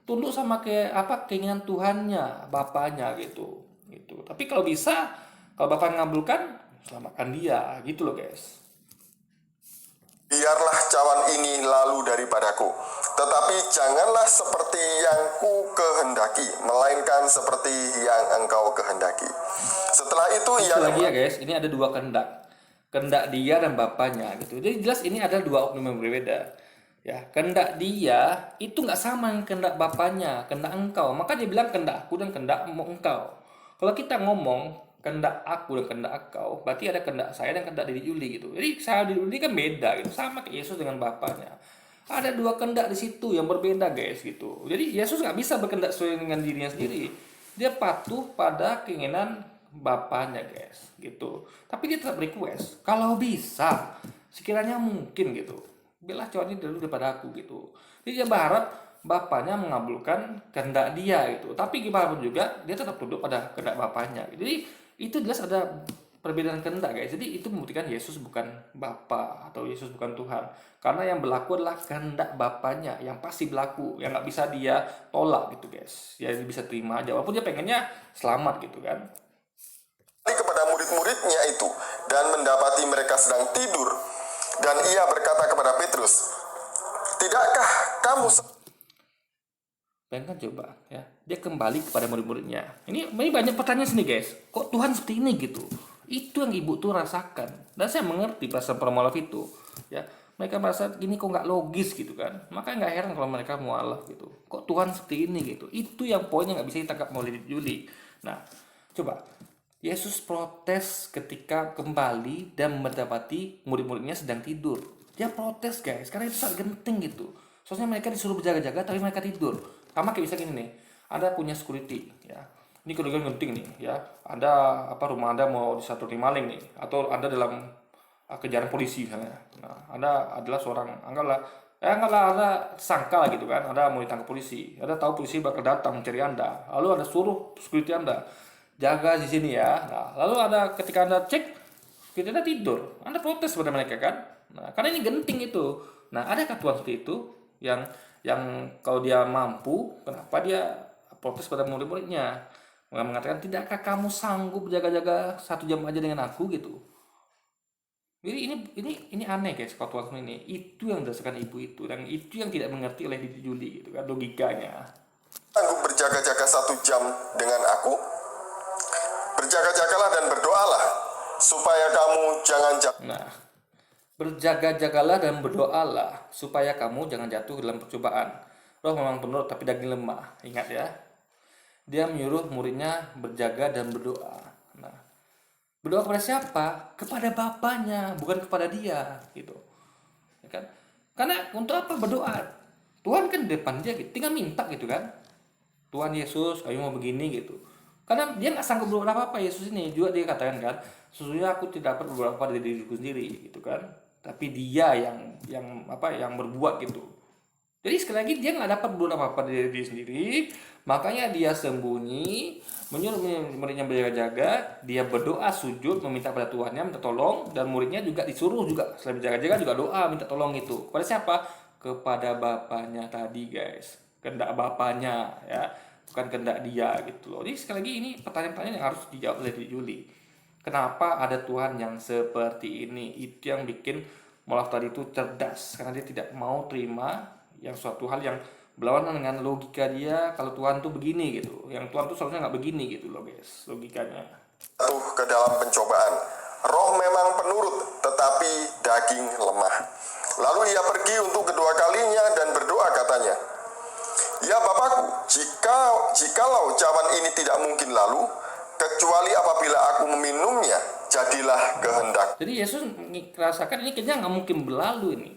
tunduk sama keinginan Tuhannya, Bapaknya gitu. Tapi kalau bisa, kalau Bapak ngabulkan, selamatkan dia, gitu loh guys. Biarlah cawan ini lalu daripadaku, tetapi janganlah seperti yang ku kehendaki, melainkan seperti yang engkau kehendaki. Setelah itu ia lagi ya guys, ini ada dua kehendak dia dan Bapaknya gitu. Jadi jelas ini ada dua oknum yang berbeda ya. Kehendak dia itu nggak sama dengan kehendak Bapaknya, kehendak engkau. Maka dia bilang kehendak aku dan kehendak engkau. Kalau kita ngomong kehendak aku dan kehendak engkau, berarti ada kehendak saya dan kehendak diri Juli gitu. Jadi saya diri Juli kan beda gitu, sama kayak Yesus dengan Bapaknya. Ada dua kehendak di situ yang berbeda guys gitu. Jadi Yesus nggak bisa berkehendak sesuai dengan dirinya sendiri. Dia patuh pada keinginan Bapaknya guys gitu. Tapi dia tetap request, kalau bisa sekiranya mungkin gitu, biarlah cawan ini dulu daripada aku gitu. Jadi dia berharap Bapaknya mengabulkan kehendak dia gitu. Tapi gimana pun juga dia tetap tunduk pada kehendak Bapaknya. Jadi itu jelas ada perbedaan kehendak guys. Jadi itu membuktikan Yesus bukan Bapa atau Yesus bukan Tuhan. Karena yang berlaku adalah kehendak Bapaknya yang pasti berlaku, yang nggak bisa dia tolak gitu guys. Ya dia bisa terima aja walaupun dia pengennya selamat gitu kan. kepada murid-muridnya itu dan mendapati mereka sedang tidur, dan ia berkata kepada Petrus, "Tidakkah kamu..." Bayangkan coba ya, dia kembali kepada murid-muridnya. Ini banyak pertanyaan sini guys, kok Tuhan seperti ini gitu. Itu yang ibu tuh rasakan, dan saya mengerti perasaan para mualaf itu ya. Mereka merasa gini kok nggak logis gitu kan. Makanya nggak heran kalau mereka mualaf gitu, kok Tuhan seperti ini gitu. Itu yang poinnya nggak bisa ditangkap oleh Juli. Nah coba, Yesus protes ketika kembali dan mendapati murid-muridnya sedang tidur. Dia protes guys, karena itu sangat genting gitu. Soalnya mereka disuruh berjaga-jaga tapi mereka tidur. Sama kayak bisa gini nih, Anda punya security ya. Ini kedudukan genting nih ya. Ada rumah Anda mau disaturi maling nih, atau Anda dalam kejaran polisi misalnya. Nah, Anda adalah seorang anggaplah Anda sangka lah gitu kan, Anda mau ditangkap polisi. Anda tahu polisi bakal datang mencari Anda. Lalu Anda suruh security Anda jaga di sini ya. Nah, lalu ketika Anda cek, kita tidur, Anda protes pada mereka kan. Nah, karena ini genting itu. Nah, adakah Tuhan seperti itu yang kalau dia mampu, kenapa dia protes pada murid-muridnya? Mengatakan, tidakkah kamu sanggup jaga-jaga 1 jam aja dengan aku gitu. Jadi ini aneh guys, kalau Tuhan ini. Itu yang dirasakan ibu itu, dan itu yang tidak mengerti oleh Didi Juli gitu kan, logikanya. "Sanggup berjaga-jaga 1 jam dengan aku? Berjaga-jagalah dan berdoalah, supaya kamu jangan jatuh." Nah, berjaga-jagalah dan berdoalah supaya kamu jangan jatuh dalam percobaan. Roh memang penurut tapi daging lemah. Ingat ya. Dia menyuruh muridnya berjaga dan berdoa. Nah, berdoa kepada siapa? Kepada Bapaknya, bukan kepada dia gitu. Ya kan? Karena untuk apa berdoa? Tuhan kan di depan dia gitu. Tinggal minta gitu kan. Tuhan Yesus, kami mau begini gitu. Karena dia nggak sanggup berbuat apa-apa. Yesus ini juga dia katakan kan, sesungguhnya aku tidak dapat berbuat apa dari diriku sendiri gitu kan. tapi dia yang berbuat gitu. Jadi sekali lagi dia nggak dapat berbuat apa-apa dari diri sendiri, makanya dia sembunyi, menyuruh muridnya berjaga-jaga, dia berdoa sujud meminta pada Tuhannya minta tolong, dan muridnya juga disuruh juga selain berjaga-jaga juga doa minta tolong itu. Kepada siapa? Kepada bapaknya tadi guys, kehendak bapaknya ya, bukan kehendak dia gitu loh. Jadi sekali lagi ini pertanyaan-pertanyaan yang harus dijawab oleh Juli. Kenapa ada Tuhan yang seperti ini? Itu yang bikin Molaf tadi itu cerdas, karena dia tidak mau terima yang suatu hal yang berlawanan dengan logika dia. Kalau Tuhan tuh begini gitu, yang Tuhan tuh seharusnya nggak begini gitu loh guys, logikanya. Jatuh ke dalam pencobaan. Roh memang penurut, tetapi daging lemah. Lalu ia pergi untuk kedua kalinya dan berdoa katanya, "Ya Bapakku, jikalau cawan ini tidak mungkin lalu, kecuali apabila aku meminumnya, jadilah kehendak." Jadi Yesus merasakan ini kayaknya nggak mungkin berlalu ini.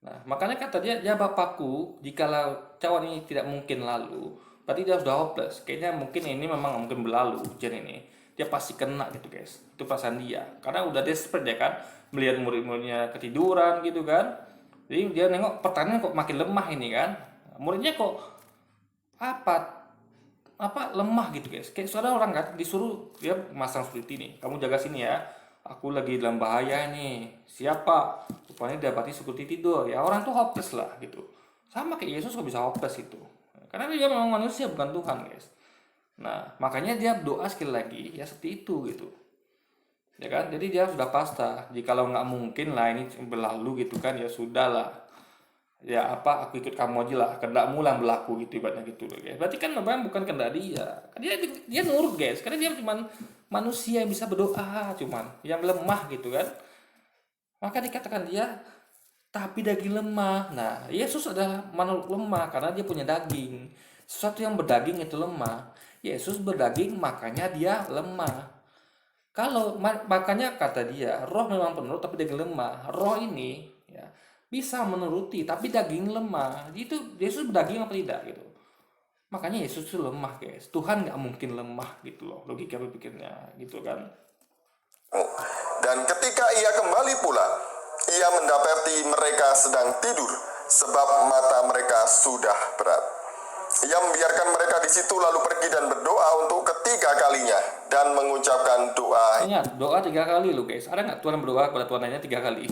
Nah, makanya kata dia, "Ya Bapakku, jikalau cawan ini tidak mungkin lalu," berarti dia sudah hopeless. Kayaknya mungkin ini memang nggak mungkin berlalu ujian ini. Dia pasti kena gitu guys. Itu perasaan dia. Karena udah desperate ya kan, melihat murid-muridnya ketiduran gitu kan. Jadi dia nengok pertanyaan kok makin lemah ini kan. Muridnya kok apa lemah gitu guys. Kayak suara orang kan disuruh dia masang security nih. Kamu jaga sini ya. Aku lagi dalam bahaya nih. Siapa? Rupanya dapati security tidur. Ya orang tuh hopeless lah gitu. Sama kayak Yesus kok bisa hopeless itu. Karena dia memang manusia bukan Tuhan guys. Nah makanya dia doa sekali lagi ya seperti itu gitu. Ya kan? Jadi dia sudah pasrah. Jikalau nggak mungkin lah ini berlalu gitu kan, ya sudah lah. Ya apa, aku ikut kamu aja lah, kehendakmu lah berlaku gitu ibaratnya gitu loh guys. Berarti kan memang bukan kehendak dia. Dia nurut guys, karena dia cuma manusia yang bisa berdoa, cuman yang lemah gitu kan. Maka dikatakan dia tapi daging lemah. Nah, Yesus adalah makhluk lemah karena dia punya daging. Sesuatu yang berdaging itu lemah. Yesus berdaging makanya dia lemah. Makanya kata dia, roh memang penurut tapi daging lemah. Roh ini ya bisa menuruti tapi daging lemah. Itu Yesus berdaging apa tidak gitu. Makanya Yesus itu lemah guys. Tuhan nggak mungkin lemah gitu loh, logika berpikirnya gitu kan. Dan ketika ia kembali pula, ia mendapati mereka sedang tidur, sebab mata mereka sudah berat. Ia membiarkan mereka di situ lalu pergi dan berdoa untuk ketiga kalinya dan mengucapkan doa. Ingat, doa 3 kali lo guys. Ada nggak Tuhan berdoa kepada Tuhannya 3 kali?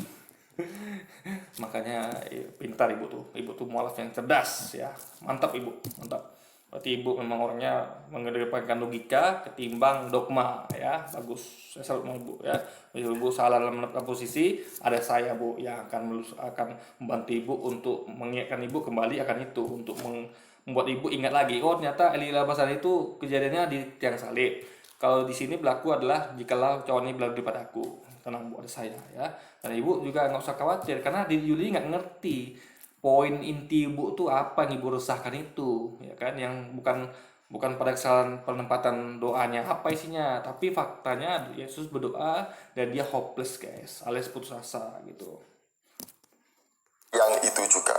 Makanya pintar ibu tuh mualaf yang cerdas ya. Mantap ibu, mantap. Berarti ibu memang orangnya mengedepankan logika ketimbang dogma ya. Bagus, saya salut sama ibu ya. Ibu salah dalam menentukan posisi, ada saya bu yang akan membantu ibu untuk mengingatkan ibu kembali akan itu, untuk membuat ibu ingat lagi. Oh ternyata Eli Labasan itu kejadiannya di tiang salib. Kalau di sini berlaku adalah jikalau cawan ini berlaku padaku. Tenang bu, ada saya ya. Dan ibu juga nggak usah khawatir karena di Yuli nggak ngerti poin inti ibu tuh apa yang ibu resahkan itu, ya kan? Yang bukan pada kesalahan penempatan doanya apa isinya, tapi faktanya Yesus berdoa dan dia hopeless guys, alias putus asa gitu. Yang itu juga.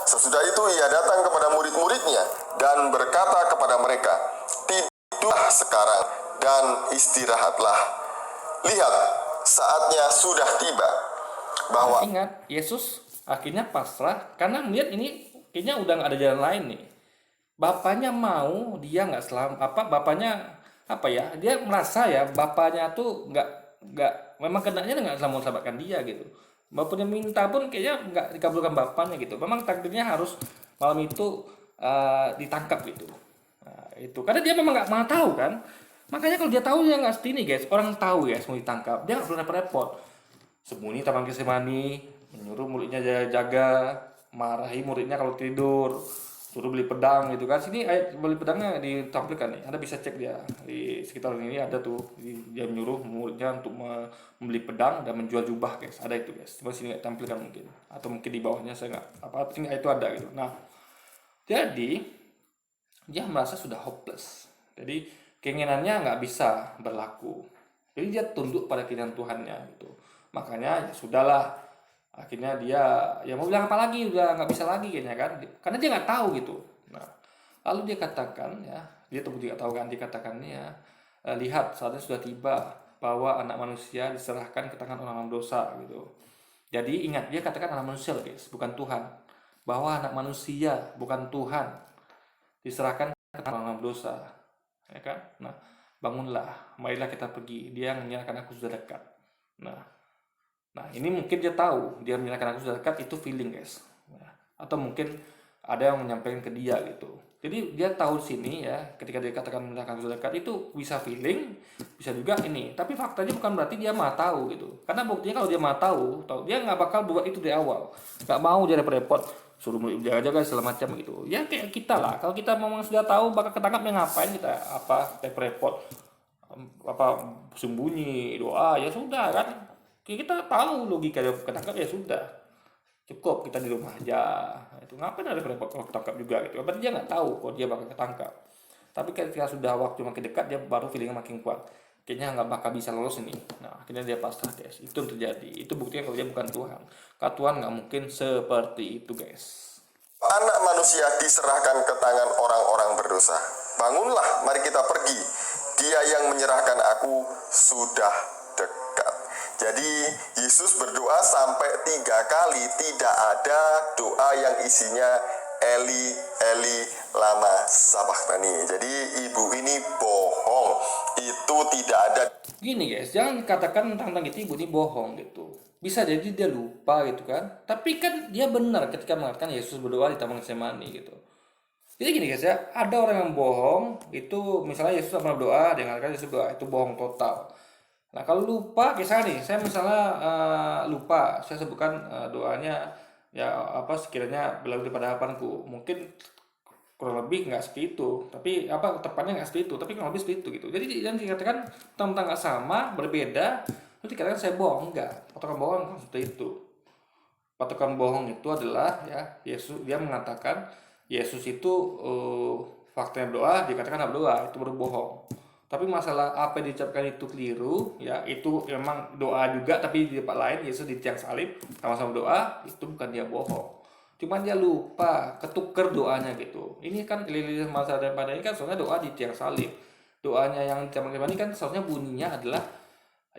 Sesudah itu ia datang kepada murid-muridnya dan berkata kepada mereka, "Tidurlah sekarang dan istirahatlah. Lihat, saatnya sudah tiba." Bahwa Ingat, Yesus akhirnya pasrah karena melihat ini kayaknya udah nggak ada jalan lain nih. Bapaknya mau, dia nggak bapaknya dia merasa ya bapaknya tuh nggak memang kehendaknya nggak selalu selamatkan dia gitu. Bapaknya minta pun kayaknya nggak dikabulkan bapaknya gitu. Memang takdirnya harus malam itu ditangkap gitu. Nah, itu karena dia memang nggak mau tahu kan. Makanya kalau dia tahu dia nggak seperti ini guys. Orang tahu guys mau ditangkap, dia nggak perlu repot-repot. Sembunyi taman Getsemani, menyuruh muridnya jaga, marahi muridnya kalau tidur, suruh beli pedang gitu kan. Sini ayat beli pedangnya ditampilkan nih. Anda bisa cek dia di sekitar ini ada tuh. Dia menyuruh muridnya untuk membeli pedang dan menjual jubah guys. Ada itu guys. Coba sini tampilkan mungkin. Atau mungkin di bawahnya saya nggak sini itu ada gitu. Nah, jadi dia merasa sudah hopeless. Jadi keinginannya nggak bisa berlaku. Jadi dia tunduk pada keinginan Tuhannya gitu. Makanya ya sudahlah, akhirnya dia ya mau bilang apa lagi, udah nggak bisa lagi kayaknya kan, karena dia nggak tahu gitu. Nah lalu dia katakan ya, dia tidak tahu kan, dikatakannya ya, lihat saatnya sudah tiba bahwa anak manusia diserahkan ke tangan orang-orang dosa gitu. Jadi ingat, dia katakan anak manusia loh guys, bukan Tuhan. Bahwa anak manusia bukan Tuhan, diserahkan ke tangan dosa, ya kan? Nah, bangunlah, marilah kita pergi. Dia menyerahkan aku sudah dekat. Nah, ini mungkin dia tahu, dia menyerahkan aku sudah dekat, itu feeling guys. Nah, atau mungkin ada yang menyampaikan ke dia gitu. Jadi dia tahu di sini ya, ketika dia katakan menyerahkan aku sudah dekat, itu bisa feeling, bisa juga ini. Tapi faktanya bukan berarti dia mah tahu gitu. Karena buktinya kalau dia mah tahu dia nggak bakal buat itu dari awal. Nggak mau dia repot-repot, suruh jaga-jaga segala macam gitu. Ya kayak kita lah, kalau kita memang sudah tahu bakal ketangkap, ya ngapain kita repot-repot, sembunyi doa, ya sudah kan. Kita tahu logika dia ketangkap, ya sudah, cukup kita di rumah aja. Itu ngapain ada repot kalau ketangkap juga gitu. Berarti dia nggak tahu kalau dia bakal ketangkap. Tapi ketika sudah waktu makin dekat, dia baru feelingnya makin kuat, kayaknya nggak bakal bisa lolos ini. Nah, akhirnya dia pasrah guys. Itu yang terjadi. Itu buktinya kalau dia bukan Tuhan. Kalau Tuhan nggak mungkin seperti itu guys. Anak manusia diserahkan ke tangan orang-orang berdosa. Bangunlah, mari kita pergi. Dia yang menyerahkan aku sudah dekat. Jadi Yesus berdoa sampai 3 kali, tidak ada doa yang isinya Eli, Eli, lama sabachthani. Jadi ibu ini bohong, itu tidak ada. Gini guys, jangan katakan tentang itu ibu ini bohong gitu. Bisa jadi dia lupa gitu kan. Tapi kan dia benar ketika mengatakan Yesus berdoa di Taman Getsemani gitu. Jadi gini guys ya, ada orang yang bohong, itu misalnya Yesus pernah berdoa, dia mengatakan Yesus berdoa, itu bohong total. Nah kalau lupa, misalnya nih, saya misalnya lupa, saya sebutkan doanya, ya sekiranya berlalu daripada harapanku, mungkin kurang lebih nggak seperti itu, tapi tepatnya nggak seperti itu, tapi kurang lebih seperti itu gitu. Jadi yang dikatakan tentang nggak sama, berbeda, itu dikatakan saya bohong, enggak. Patokan bohong bukan seperti itu. Patokan bohong itu adalah ya Yesus, dia mengatakan Yesus itu faktanya berdoa, dikatakan berdoa, itu baru bohong. Tapi masalah apa yang diucapkan itu keliru, ya itu memang doa juga, tapi di tempat lain Yesus di tiang salib sama-sama doa, itu bukan dia bohong. Cuman dia lupa, ketuker doanya gitu. Ini kan lilin masa daripada ini kan soalnya doa di tiang salib. Doanya yang di ini kan seharusnya bunyinya adalah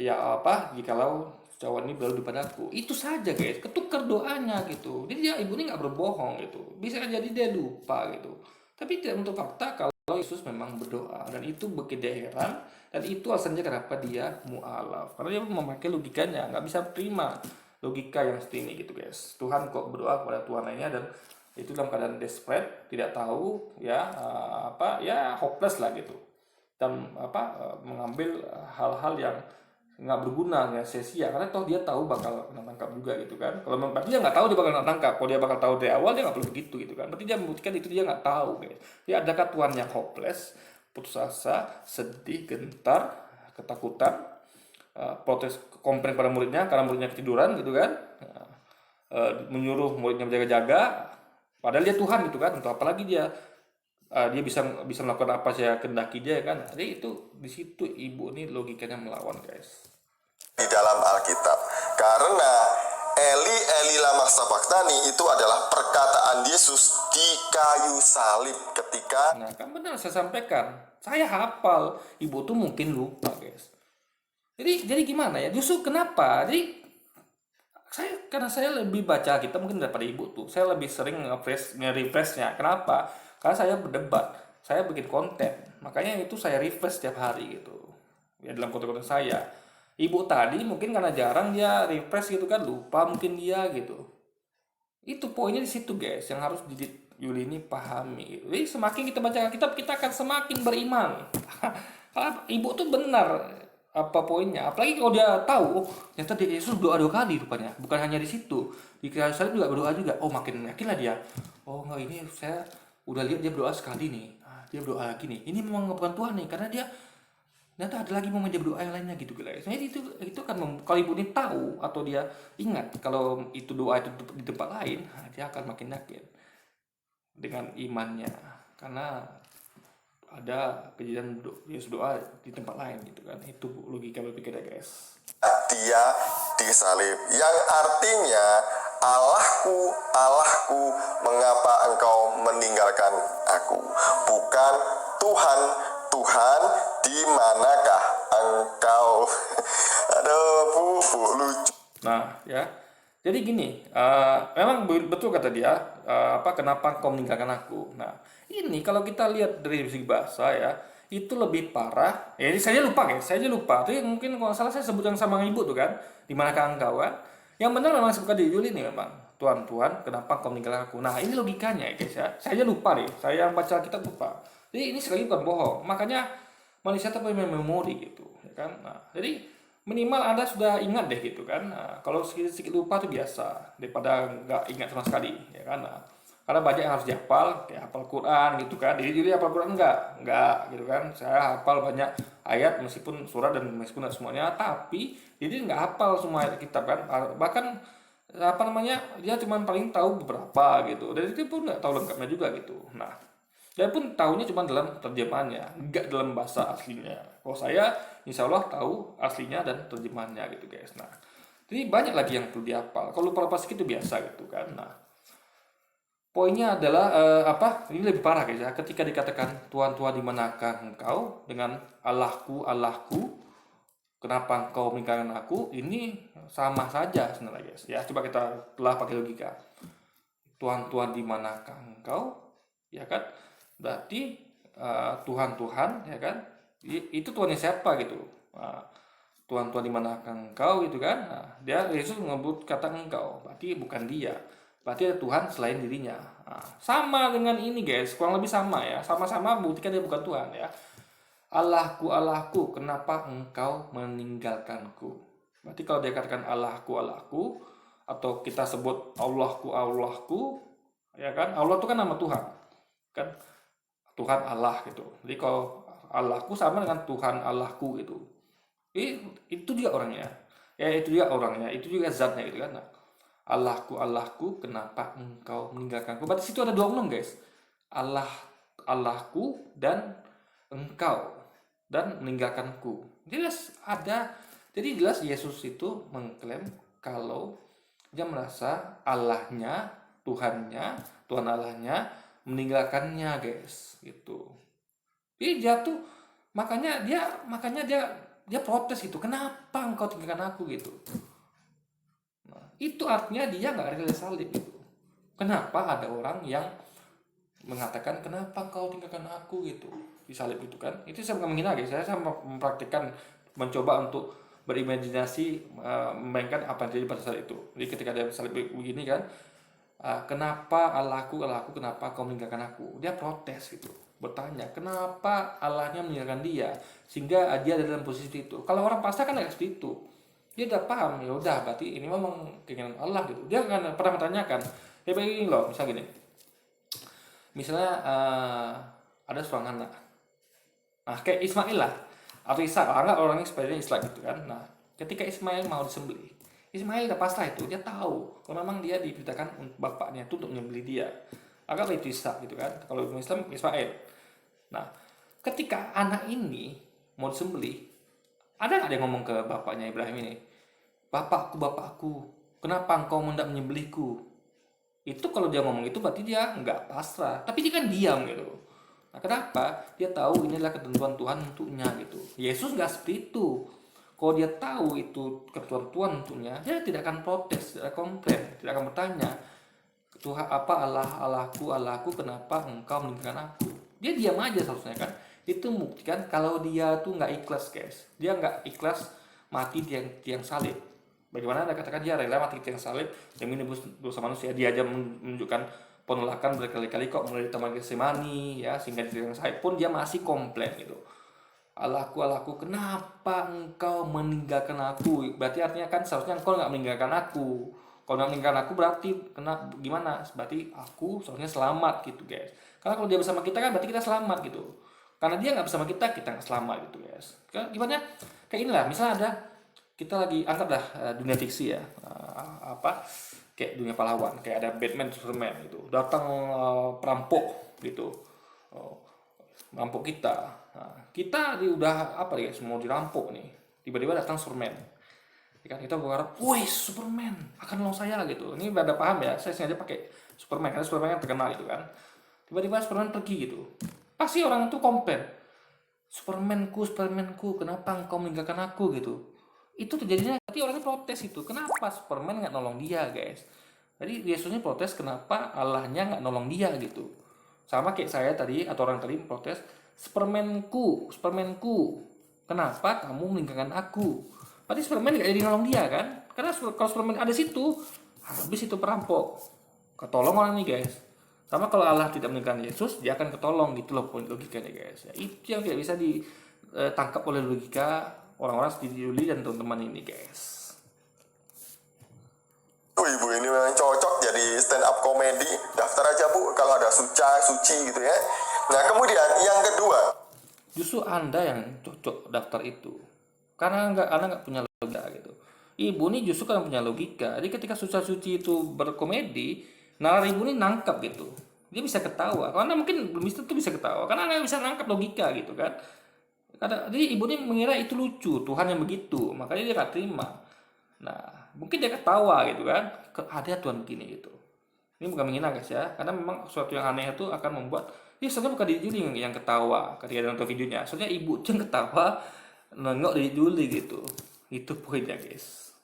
ya jikalau cawan ini berlalu padaku. Itu saja guys, ketuker doanya gitu. Jadi dia ibu ini nggak berbohong gitu. Bisa jadi dia lupa gitu. Tapi tidak untuk fakta kalau Yesus memang berdoa, dan itu bikin dia heran, dan itu alasannya kenapa dia mu'alaf, karena dia memakai logikanya, nggak bisa terima logika yang seperti ini gitu guys. Tuhan kok berdoa kepada Tuhan lainnya, dan itu dalam keadaan desperate, tidak tahu ya hopeless lah gitu, dan mengambil hal-hal yang nggak berguna, ya sia-sia, karena toh dia tahu bakal kena tangkap juga gitu kan. Kalau berarti dia nggak tahu dia bakal kena tangkap. Kalau dia bakal tahu dari awal, dia nggak perlu begitu gitu kan. Berarti dia membuktikan itu dia nggak tahu guys. Dia adakah Tuhan yang hopeless, putus asa, sedih, gentar, ketakutan, protes, komplain pada muridnya karena muridnya ketiduran gitu kan, menyuruh muridnya berjaga-jaga, padahal dia Tuhan gitu kan. Untuk apalagi dia bisa melakukan apa saya kehendaki dia kan. Jadi itu di situ ibu ini logikanya melawan guys. Di dalam Alkitab, karena Eli, Eli lama sabachthani itu adalah perkataan Yesus di kayu salib ketika. Nah kan benar saya sampaikan, saya hafal, ibu tuh mungkin lupa guys. Jadi gimana ya? Justru kenapa? Jadi karena saya lebih baca kita mungkin daripada ibu tuh, saya lebih sering nge-refreshnya. Kenapa? Karena saya berdebat, saya bikin konten, makanya itu saya refresh setiap hari gitu. Ya dalam konten-konten saya. Ibu tadi mungkin karena jarang dia refresh gitu kan, lupa mungkin dia gitu. Itu poinnya di situ guys, yang harus Yuli ini pahami gitu. Jadi semakin kita baca kitab, kita akan semakin beriman. Ibu tuh benar apa poinnya, apalagi kalau dia tahu ternyata Yesus doa 2 kali rupanya, bukan hanya di situ, di kayu salib juga berdoa juga. Makin yakin lah dia. Enggak, ini saya udah lihat dia berdoa sekali nih, dia berdoa lagi nih, ini memang bukan Tuhan nih, karena dia ternyata ada lagi momen dia berdoa yang lainnya gitu guys. Jadi itu kan kalau ibu ini tahu atau dia ingat kalau itu doa itu di tempat lain, dia akan makin yakin dengan imannya, karena ada kejadian Yesus doa di tempat lain gitu kan. Itu logika berpikirnya guys. Dia disalib, yang artinya Allahku, Allahku, mengapa engkau meninggalkan aku? Bukan Tuhan, Tuhan, di manakah engkau? Aduh, bu lucu. Nah ya, Jadi gini, memang betul kata dia, kenapa kau meninggalkan aku? Nah, ini kalau kita lihat dari segi bahasa ya, itu lebih parah. Ya, ini saya lupa guys, saya aja lupa. Tapi mungkin kalau nggak salah saya sebut yang sama ibu tuh kan, di manakah engkau kan? Yang benar memang suka dijuli nih memang. Tuhan, Tuhan, kenapa kau meninggalkan aku? Nah, ini logikanya ya guys ya. Saya aja lupa nih, saya yang baca kitab lupa. Jadi ini sekali bukan bohong. Makanya manusia tuh punya memori gitu, ya kan? Nah, jadi minimal Anda sudah ingat deh gitu kan. Nah, kalau sedikit lupa tuh biasa daripada nggak ingat sama sekali, ya kan. Nah, karena banyak yang harus dihafal, kayak hafal Quran gitu kan. Jadi hafal Quran enggak gitu kan. Saya hafal banyak ayat meskipun surat dan meskipun nggak semuanya, tapi jadi nggak hafal semua ayat kitab kan. Bahkan dia cuma paling tahu beberapa gitu. Dan itu pun nggak tahu lengkapnya juga gitu. Nah, dia pun tahunya cuma dalam terjemahannya, nggak dalam bahasa aslinya. Kalau saya, insya Allah tahu aslinya dan terjemahannya gitu guys. Nah, jadi banyak lagi yang perlu dihafal. Kalau lupa-lupa sedikit itu biasa gitu kan. Nah, poinnya adalah ini lebih parah guys ya. Ketika dikatakan Tuhan, Tuhan di manakah engkau dengan Allahku, Allahku, kenapa engkau meninggalkan aku? Ini sama saja sebenarnya guys. Ya, coba kita telah pakai logika. Tuhan, Tuhan di manakah engkau? Ya kan? Berarti Tuhan, Tuhan, ya kan? Itu Tuhannya siapa gitu? Tuhan, Tuhan di manakah engkau gitu kan? Nah, Yesus menyebut kata engkau, berarti bukan dia. Berarti ada Tuhan selain dirinya. Nah, sama dengan ini guys, kurang lebih sama ya. Sama-sama membuktikan dia bukan Tuhan ya. Allahku, Allahku, kenapa engkau meninggalkanku? Berarti kalau dia katakan Allahku, Allahku, atau kita sebut Allahku, Allahku, ya kan? Allah itu kan nama Tuhan, kan? Tuhan Allah gitu. Jadi kalau Allahku sama dengan Tuhan Allahku gitu. Itu juga orangnya. Ya itu juga orangnya, itu juga zatnya gitu kan. Nah, Allahku, Allahku, kenapa engkau meninggalkanku? Berarti situ ada dua umum guys. Allah, Allahku dan engkau dan meninggalkanku. Jelas ada. Jadi jelas Yesus itu mengklaim kalau dia merasa Allahnya, Tuhannya, Tuhan Allahnya meninggalkannya guys gitu. Jadi dia tuh makanya dia protes gitu. Kenapa engkau tinggalkan aku gitu? Nah, itu artinya dia nggak rela salib gitu. Kenapa ada orang yang mengatakan kenapa kau tinggalkan aku gitu disalib gitu kan? Itu saya bukan menghina guys. Saya mempraktikkan mencoba untuk berimajinasi membayangkan apa yang terjadi pada saat itu. Jadi ketika dia salib begini kan, kenapa Allahku, Allahku, kenapa kau meninggalkan aku? Dia protes gitu, bertanya kenapa Allahnya meninggalkan dia sehingga dia ada dalam posisi itu. Kalau orang pasrah kan nggak seperti itu, dia udah paham, ya udah berarti ini memang keinginan Allah gitu. Dia kan pernah menanyakan, ya begini loh, misalnya gini, misalnya ada seorang anak, nah kayak Ismail lah atau Ishak, anggap orangnya sebenarnya Ishak gitu kan. Nah, ketika Ismail mau disembelih, Ismail udah pasrah itu, dia tahu kalau memang dia diperintahkan bapaknya itu untuk menyembelih dia. Agak itu Ishak gitu kan. Kalau Islam Ismail. Nah, ketika anak ini mau disembelih, ada nggak dia ngomong ke bapaknya Ibrahim ini, bapakku, bapakku, kenapa engkau hendak menyembelihku? Itu kalau dia ngomong itu berarti dia nggak pasrah, tapi dia kan diam gitu. Nah, kenapa? Dia tahu ini adalah ketentuan Tuhan untuknya gitu. Yesus nggak seperti itu. Kalau dia tahu itu ketentuan Tuhan untuknya, dia tidak akan protes, tidak akan komplain, tidak akan bertanya, Tuhan apa Allahku, Allahku, kenapa engkau meninggalkan aku? Dia diam aja seharusnya kan. Itu membuktikan kalau dia tuh nggak ikhlas guys. Dia nggak ikhlas mati di tiang salib. Bagaimana Anda katakan dia rela mati di tiang salib demi menebus dosa manusia? Dia aja menunjukkan penolakan berkali-kali kok mulai di Taman Getsemani ya, sehingga di tiang salib pun dia masih komplain gitu. Allahku, Allahku, kenapa engkau meninggalkan aku? Berarti artinya kan seharusnya engkau nggak meninggalkan aku. Kalau nggak meninggalkan aku berarti gimana? Berarti aku seharusnya selamat gitu guys. Karena kalau dia bersama kita kan berarti kita selamat gitu. Karena dia nggak bersama kita nggak selamat gitu guys. Gimana? Kayak inilah. Misalnya ada kita lagi anggaplah dunia fiksi ya, kayak dunia pahlawan, kayak ada Batman, Superman gitu. Datang perampok gitu. Merampok kita. Nah, kita udah guys, mau dirampok nih. Tiba-tiba datang Superman. Ya kan kita berharap, wih Superman akan nolong saya gitu. Ini pada paham ya, saya sengaja pakai Superman karena Superman yang terkenal gitu kan. Tiba-tiba Superman pergi gitu. Pasti orang itu komplain. Supermanku, kenapa engkau meninggalkan aku gitu? Itu terjadinya, tapi orangnya protes itu, kenapa Superman nggak nolong dia guys. Jadi Yesusnya protes kenapa Allahnya nggak nolong dia gitu. Sama kayak saya tadi atau orang tadi protes, Supermanku, kenapa kamu meninggalkan aku. Berarti Superman nggak jadi nolong dia kan, karena kalau Superman ada situ, habis itu perampok, ketolong orang ini guys. Sama kalau Allah tidak meninggalkan Yesus, dia akan ketolong gitu loh poin logikanya guys. Ya, itu yang tidak bisa ditangkap oleh logika orang-orang seperti Yuli dan teman-teman ini guys. Ibu ini memang cocok jadi stand up komedi. Daftar aja Bu kalau ada suci gitu ya. Nah kemudian yang kedua, Justru Anda yang cocok daftar itu, karena Anda nggak punya logika gitu. Ibu ini justru kan punya logika. Jadi ketika suci itu berkomedi, nalar ibu ini nangkap gitu. Dia bisa ketawa. Karena mungkin belum bisa ketawa, karena Anda bisa nangkap logika gitu kan. Jadi ibu ini mengira itu lucu, Tuhan yang begitu, makanya dia gak terima. Nah, mungkin dia ketawa gitu kan, ada Tuhan begini gitu. Ini bukan menghina guys ya, karena memang sesuatu yang aneh itu akan membuat, ini sebenarnya bukan Didi Juli yang ketawa ketika nonton videonya, soalnya ibu yang ketawa nengok Didi Juli gitu. Itu poinnya guys.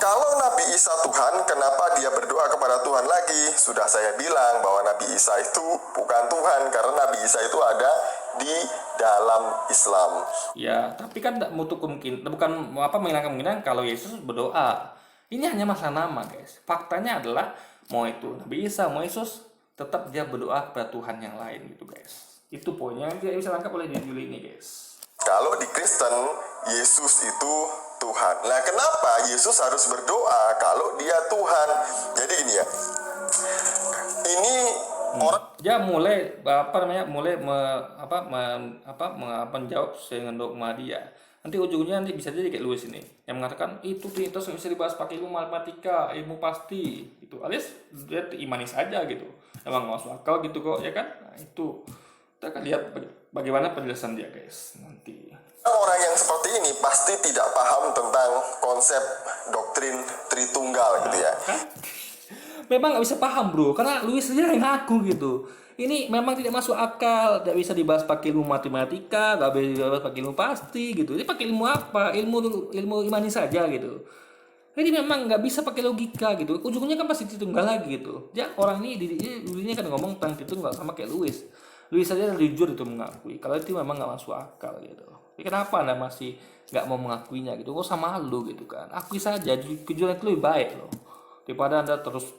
kalau Nabi Isa Tuhan, kenapa dia berdoa kepada Tuhan lagi? Sudah saya bilang bahwa Nabi Isa itu bukan Tuhan, karena Nabi Isa itu ada di dalam Islam. Ya, tapi kan tidak menutup kemungkinan, bukan menghilangkan kemungkinan kalau Yesus berdoa. Ini hanya masalah nama guys. Faktanya adalah mau itu Nabi Isa, mau Yesus, tetap dia berdoa kepada Tuhan yang lain gitu guys. Itu poinnya yang tidak bisa tangkap oleh Juli ini guys. Kalau di Kristen, Yesus itu Tuhan. Nah, kenapa Yesus harus berdoa kalau dia Tuhan? Jadi gini ya, ini orang Dia mulai menjawab dengan dogma dia. Nanti ujungnya bisa jadi kayak Lewis ini yang mengatakan itu Trinitas nggak bisa dibahas pakai ilmu matematika, ilmu pasti itu, alias dia imani saja gitu, emang nggak masuk akal gitu kok ya kan. Nah, itu kita akan lihat bagaimana penjelasan dia guys nanti. orang yang seperti ini pasti tidak paham tentang konsep doktrin Tritunggal gitu ya. Memang nggak bisa paham bro, karena Lewis saja yang ngaku gitu. Ini memang tidak masuk akal, tidak bisa dibahas pakai ilmu matematika, nggak bisa dibahas pakai ilmu pasti gitu. Ini pakai ilmu apa? Ilmu imani saja gitu. Jadi memang nggak bisa pakai logika gitu. Ujungnya kan pasti Tritunggal lagi gitu. Dia orang ini kan ngomong tentang Tritunggal sama kayak Lewis. Lewis saja jujur itu mengakui kalau itu memang nggak masuk akal gitu. Tapi kenapa Anda masih nggak mau mengakuinya gitu? Kok sama lu gitu kan? Akui saja, kejujuran itu lebih baik loh daripada Anda terus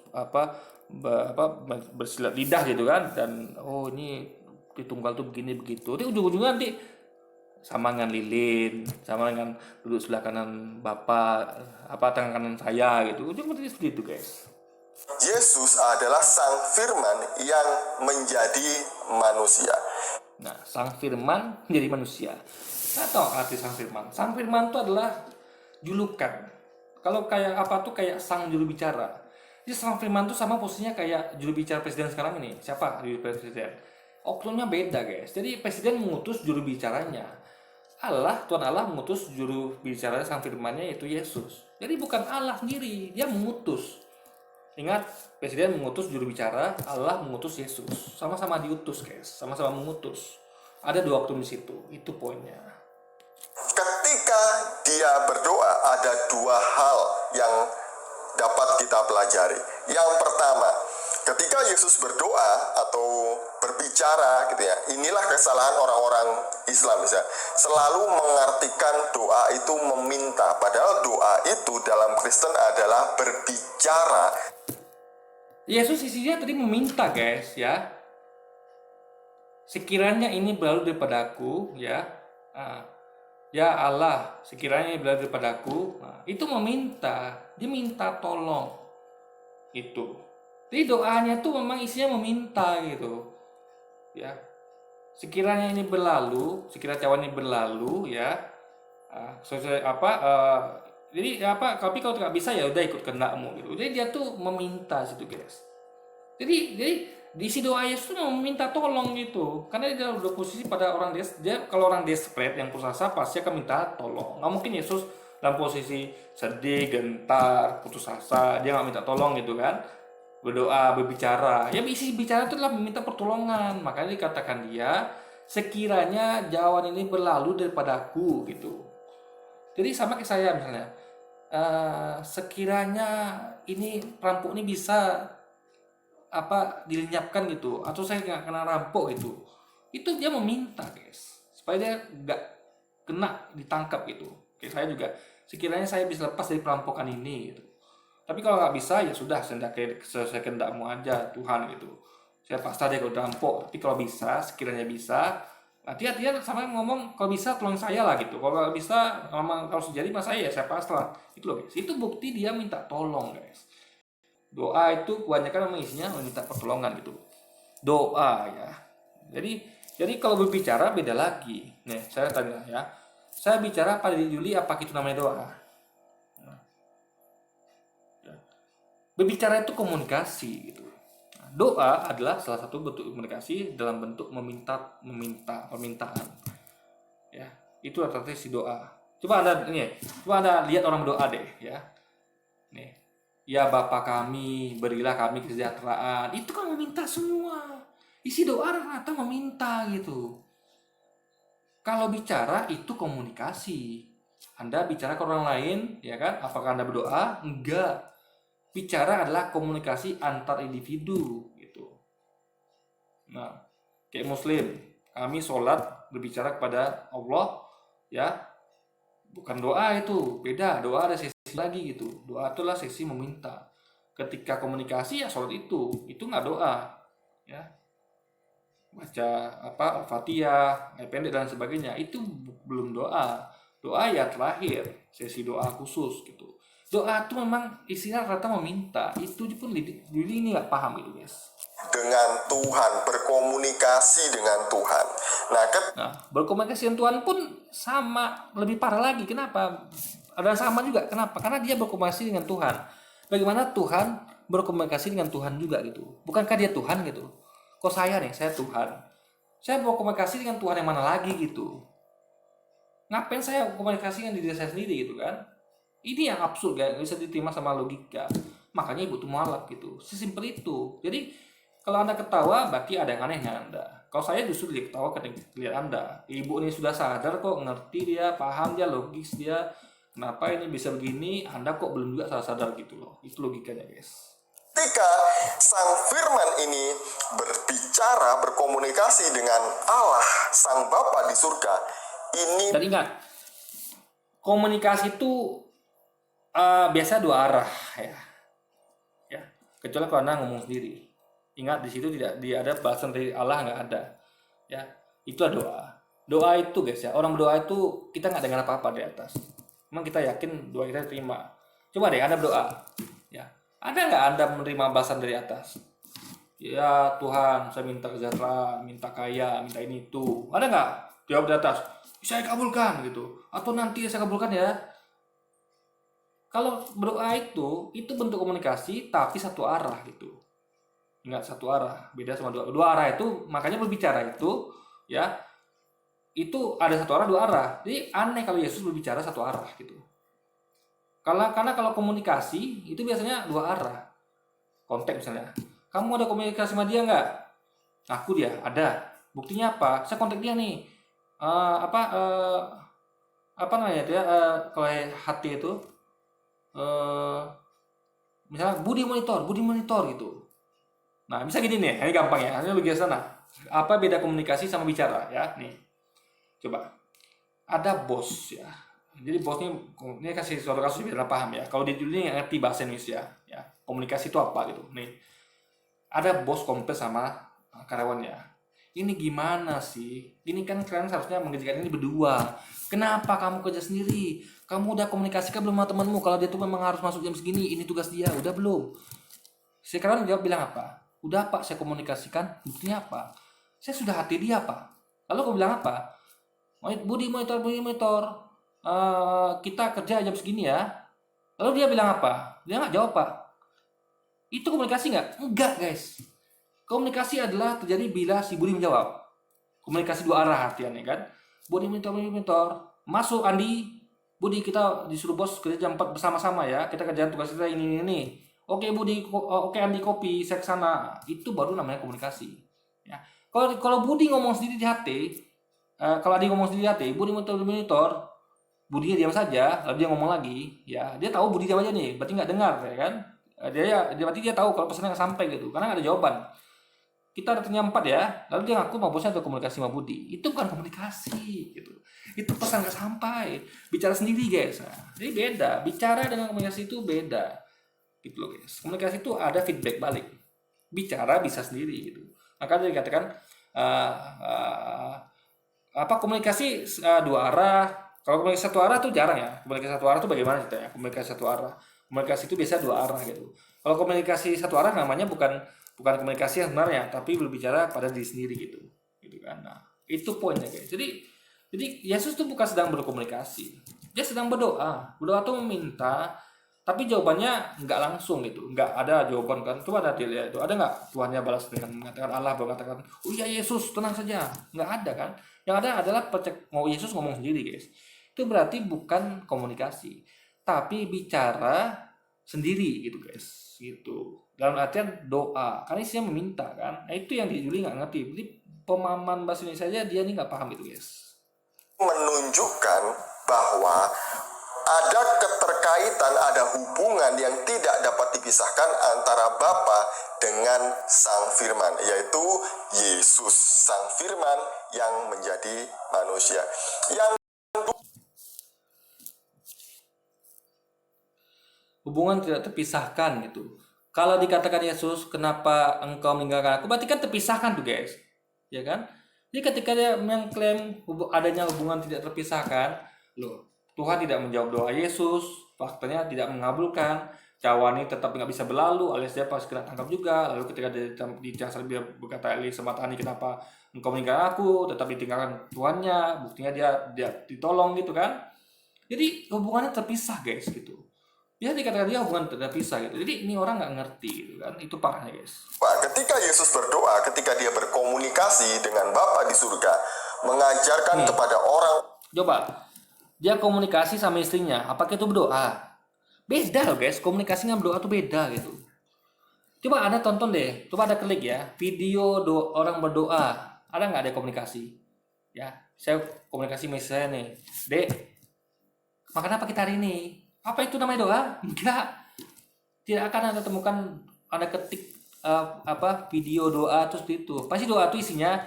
bersilat lidah gitu kan, dan oh ini Tritunggal tuh begini begitu. Jadi ujung-ujungnya nanti sama dengan lilin, sama dengan duduk sebelah kanan Bapak, tangan kanan saya gitu. Ujungnya seperti itu guys. Yesus adalah Sang Firman yang menjadi manusia. Nah, Sang Firman menjadi manusia. Saya tahu arti Sang Firman. Sang Firman itu adalah julukan. Kalau kayak apa tuh kayak sang juru bicara. Jadi Sang Firman tuh sama posisinya kayak juru bicara presiden sekarang ini. Siapa juru bicara presiden? Oknumnya beda guys. Jadi presiden mengutus juru bicaranya. Tuhan Allah mengutus juru bicara Sang Firmannya yaitu Yesus. Jadi bukan Allah sendiri, dia mengutus. Ingat, presiden mengutus juru bicara, Allah mengutus Yesus. Sama-sama diutus guys, sama-sama mengutus. Ada dua oknum di situ, itu poinnya. Ketika dia berdoa, ada dua hal yang dapat kita pelajari. Yang pertama, ketika Yesus berdoa atau berbicara gitu ya, inilah kesalahan orang-orang Islam bisa selalu mengartikan doa itu meminta, padahal doa itu dalam Kristen adalah berbicara. Yesus isinya tadi meminta guys ya. Sekiranya ini berlalu daripadaku ya. Ya Allah, sekiranya ini berlalu daripadaku. Nah, itu meminta, dia minta tolong. Itu. Jadi doanya tuh memang isinya meminta gitu. Ya. Sekiranya ini berlalu, sekiranya cawan ini berlalu ya. Jadi tapi kalau tidak bisa ya udah ikut kehendakmu gitu. Jadi dia tuh meminta situ guys. Jadi di si doa Yesus tuh meminta tolong gitu. Karena dia udah posisi pada orang dia kalau orang desperate yang putus asa pasti akan minta tolong. Nggak mungkin Yesus dalam posisi sedih, gentar, putus asa, dia nggak minta tolong gitu kan. Berdoa, berbicara. Ya isi bicara itu adalah meminta pertolongan. Makanya dikatakan dia sekiranya jawan ini berlalu daripadaku gitu. Jadi sama kayak saya misalnya, sekiranya ini perampok ini bisa dilenyapkan gitu, atau saya nggak kena rampok gitu, itu dia meminta guys, supaya dia nggak kena ditangkap gitu. Kayak saya juga, sekiranya saya bisa lepas dari perampokan ini gitu. Tapi kalau nggak bisa ya sudah, sesuai kehendakmu aja Tuhan gitu. Saya pasrah deh kalau rampok. Tapi kalau bisa, sekiranya bisa, hati-hati sama yang ngomong kalau bisa tolong saya lah gitu. Kalau nggak bisa, kalau sejadi mas saya pasrah. Itu loh guys. Itu bukti dia minta tolong guys. Doa itu kebanyakan memang isinya meminta pertolongan gitu. Doa ya. Jadi kalau berbicara beda lagi. Nih saya tanya ya. Saya bicara pada Juli, apa itu namanya doa? Berbicara itu komunikasi gitu. Doa adalah salah satu bentuk komunikasi dalam bentuk permintaan. Ya, itu artinya si doa. Coba Anda lihat orang berdoa deh ya. Nih. Ya Bapa kami, berilah kami kesejahteraan. Itu kan meminta semua. Isi doa rata-rata meminta gitu. Kalau bicara itu komunikasi. Anda bicara ke orang lain, ya kan? Apakah Anda berdoa? Enggak. Bicara adalah komunikasi antar individu gitu. Nah, kayak Muslim, kami sholat berbicara kepada Allah, ya, bukan doa itu, beda. Doa ada sesi lagi gitu. Doa itulah sesi meminta. Ketika komunikasi ya sholat itu nggak doa, ya. Baca Al-Fatihah, ayat pendek dan sebagainya, itu belum doa. Doa ya terakhir, sesi doa khusus gitu. Doa itu memang isinya rata meminta. Itu pun Lili ini nggak paham itu guys. Dengan Tuhan, berkomunikasi dengan Tuhan. Nah, berkomunikasi dengan Tuhan pun sama, lebih parah lagi. Kenapa? Ada sama juga. Kenapa? Karena dia berkomunikasi dengan Tuhan. Bagaimana Tuhan berkomunikasi dengan Tuhan juga gitu? Bukankah dia Tuhan gitu? Kok saya Tuhan. Saya berkomunikasi dengan Tuhan yang mana lagi gitu? Ngapain saya komunikasi dengan diri saya sendiri gitu kan? Ini yang absurd, gak bisa diterima sama logika. Makanya ibu tuh mualaf gitu. Sesimpel itu. Jadi kalau Anda ketawa berarti ada yang aneh dengan Anda. Kalau saya justru ketawa ketika lihat Anda. Ibu ini sudah sadar kok, ngerti dia, paham dia, logis dia. Kenapa ini bisa begini? Anda kok belum juga sadar gitu loh. Itu logikanya guys. Ketika Sang Firman ini berbicara, berkomunikasi dengan Allah, Sang Bapa di surga, ini... Dan ingat, komunikasi itu biasa dua arah ya, kecuali kalau Anda ngomong sendiri. Ingat di situ tidak ada bahasan dari Allah, nggak ada ya. Itu adalah doa itu guys ya. Orang berdoa itu kita nggak dengar apa-apa di atas. Memang kita yakin doa kita terima. Coba deh Anda berdoa ya, ada nggak Anda menerima bahasan dari atas? Ya Tuhan, saya minta kesejahteraan, minta kaya, minta ini itu. Ada nggak jawab di atas? Saya kabulkan gitu, atau nanti saya kabulkan ya. Kalau berdoa itu bentuk komunikasi tapi satu arah gitu. Ingat, satu arah, beda sama dua arah itu. Makanya berbicara itu ya, itu ada satu arah, dua arah. Jadi aneh kalau Yesus berbicara satu arah gitu. Karena kalau komunikasi itu biasanya dua arah. Konteks misalnya, kamu ada komunikasi sama dia nggak? Aku dia ada. Buktinya apa? Saya kontak dia nih. Apa namanya dia? Kalau hati itu misalnya Budi monitor gitu. Nah bisa gini nih, ini gampang ya, ini logis sana. Apa beda komunikasi sama bicara ya? Nih, coba ada bos ya. Jadi bosnya ini kasih suatu kasus biar paham ya. Kalau dia dulu ini ngerti bahasa Indonesia ya, komunikasi itu apa gitu. Nih, ada bos komplain sama karyawannya. Ini gimana sih? Ini kan kalian seharusnya mengerjakan ini berdua. Kenapa kamu kerja sendiri? Kamu udah komunikasikan belum sama temanmu kalau dia tuh memang harus masuk jam segini? Ini tugas dia, udah belum? Sekarang dia bilang apa? Udah Pak, saya komunikasikan. Buktinya apa? Saya sudah hati dia Pak. Lalu aku bilang apa? Budi monitor. Kita kerja jam segini ya. Lalu dia bilang apa? Dia nggak jawab Pak. Itu komunikasi nggak? Enggak guys. Komunikasi adalah terjadi bila si Budi menjawab. Komunikasi dua arah artiannya kan. Budi monitor. Masuk Andi. Budi, kita disuruh bos kerja jam 4 bersama-sama ya. Kita kerjaan tugas kita ini. Oke Budi, oke Andi kopi, saya kesana. Itu baru namanya komunikasi. Ya. Kalau Budi ngomong sendiri di hati, kalau Andi ngomong sendiri di hati, Budi monitor, Budinya diam saja, lalu dia ngomong lagi, ya dia tahu Budi diam aja nih, berarti nggak dengar, ya kan? Berarti dia tahu kalau pesannya nggak sampai gitu, karena nggak ada jawaban. Kita datangnya 4 ya, lalu dia ngaku bosnya ada komunikasi sama Budi. Itu bukan komunikasi, gitu. Itu pesan nggak sampai, bicara sendiri guys. Nah, jadi beda, bicara dengan komunikasi itu beda, gitu loh guys. Komunikasi itu ada feedback balik, bicara bisa sendiri gitu. Maka dikatakan komunikasi dua arah. Kalau komunikasi satu arah tuh jarang ya. Komunikasi satu arah tuh bagaimana ceritanya? Komunikasi satu arah. Komunikasi itu biasa dua arah gitu. Kalau komunikasi satu arah namanya bukan komunikasi yang sebenarnya, tapi berbicara pada diri sendiri gitu. Gitu kan. Nah, itu poinnya guys. Jadi Yesus tuh bukan sedang berkomunikasi. Dia sedang berdoa. Berdoa tuh meminta, tapi jawabannya nggak langsung gitu, nggak ada jawaban kan. Coba ada dilihat itu, ada nggak Tuhannya balas dengan mengatakan, Allah mengatakan, oh ya Yesus tenang saja, nggak ada kan. Yang ada adalah mau Yesus ngomong sendiri guys. Itu berarti bukan komunikasi, tapi bicara sendiri gitu guys, gitu. Dalam artian doa, karena isinya meminta kan. Nah itu yang Juli nggak ngerti. Jadi pemahaman bahasa Indonesia saja dia nih nggak paham itu guys. Menunjukkan bahwa ada keterkaitan, ada hubungan yang tidak dapat dipisahkan antara Bapa dengan Sang Firman, yaitu Yesus, Sang Firman yang menjadi manusia. Yang hubungan tidak terpisahkan gitu. Kalau dikatakan Yesus, kenapa engkau meninggalkan aku? Berarti kan terpisahkan tuh guys, ya kan? Jadi ketika dia mengklaim adanya hubungan tidak terpisahkan, loh, Tuhan tidak menjawab doa Yesus, faktanya tidak mengabulkan. Cawani tetap nggak bisa berlalu, alias dia pas kena tangkap juga. Lalu ketika di Tiang dia berkata, Eli sematani kenapa engkau meninggalkan aku? Tetap ditinggalkan Tuhannya, buktinya dia ditolong gitu kan? Jadi hubungannya terpisah guys gitu. Ya dikatakan dia hubungan terpisah gitu. Jadi ini orang nggak ngerti gitu kan. Itu parahnya guys. ketika Yesus berdoa, ketika dia berkomunikasi dengan Bapa di surga, mengajarkan kepada orang. Coba, dia komunikasi sama istrinya, apakah itu berdoa? Beda loh guys, komunikasi dengan berdoa tuh beda gitu. Coba Anda tonton deh, coba Anda klik ya, video orang berdoa, ada nggak ada komunikasi? Ya, saya komunikasi sama istri saya nih, Dek, makan apa kita hari ini? Apa itu namanya doa? Enggak. Tidak akan Anda temukan, Anda ketik video doa terus itu. Pasti doa itu isinya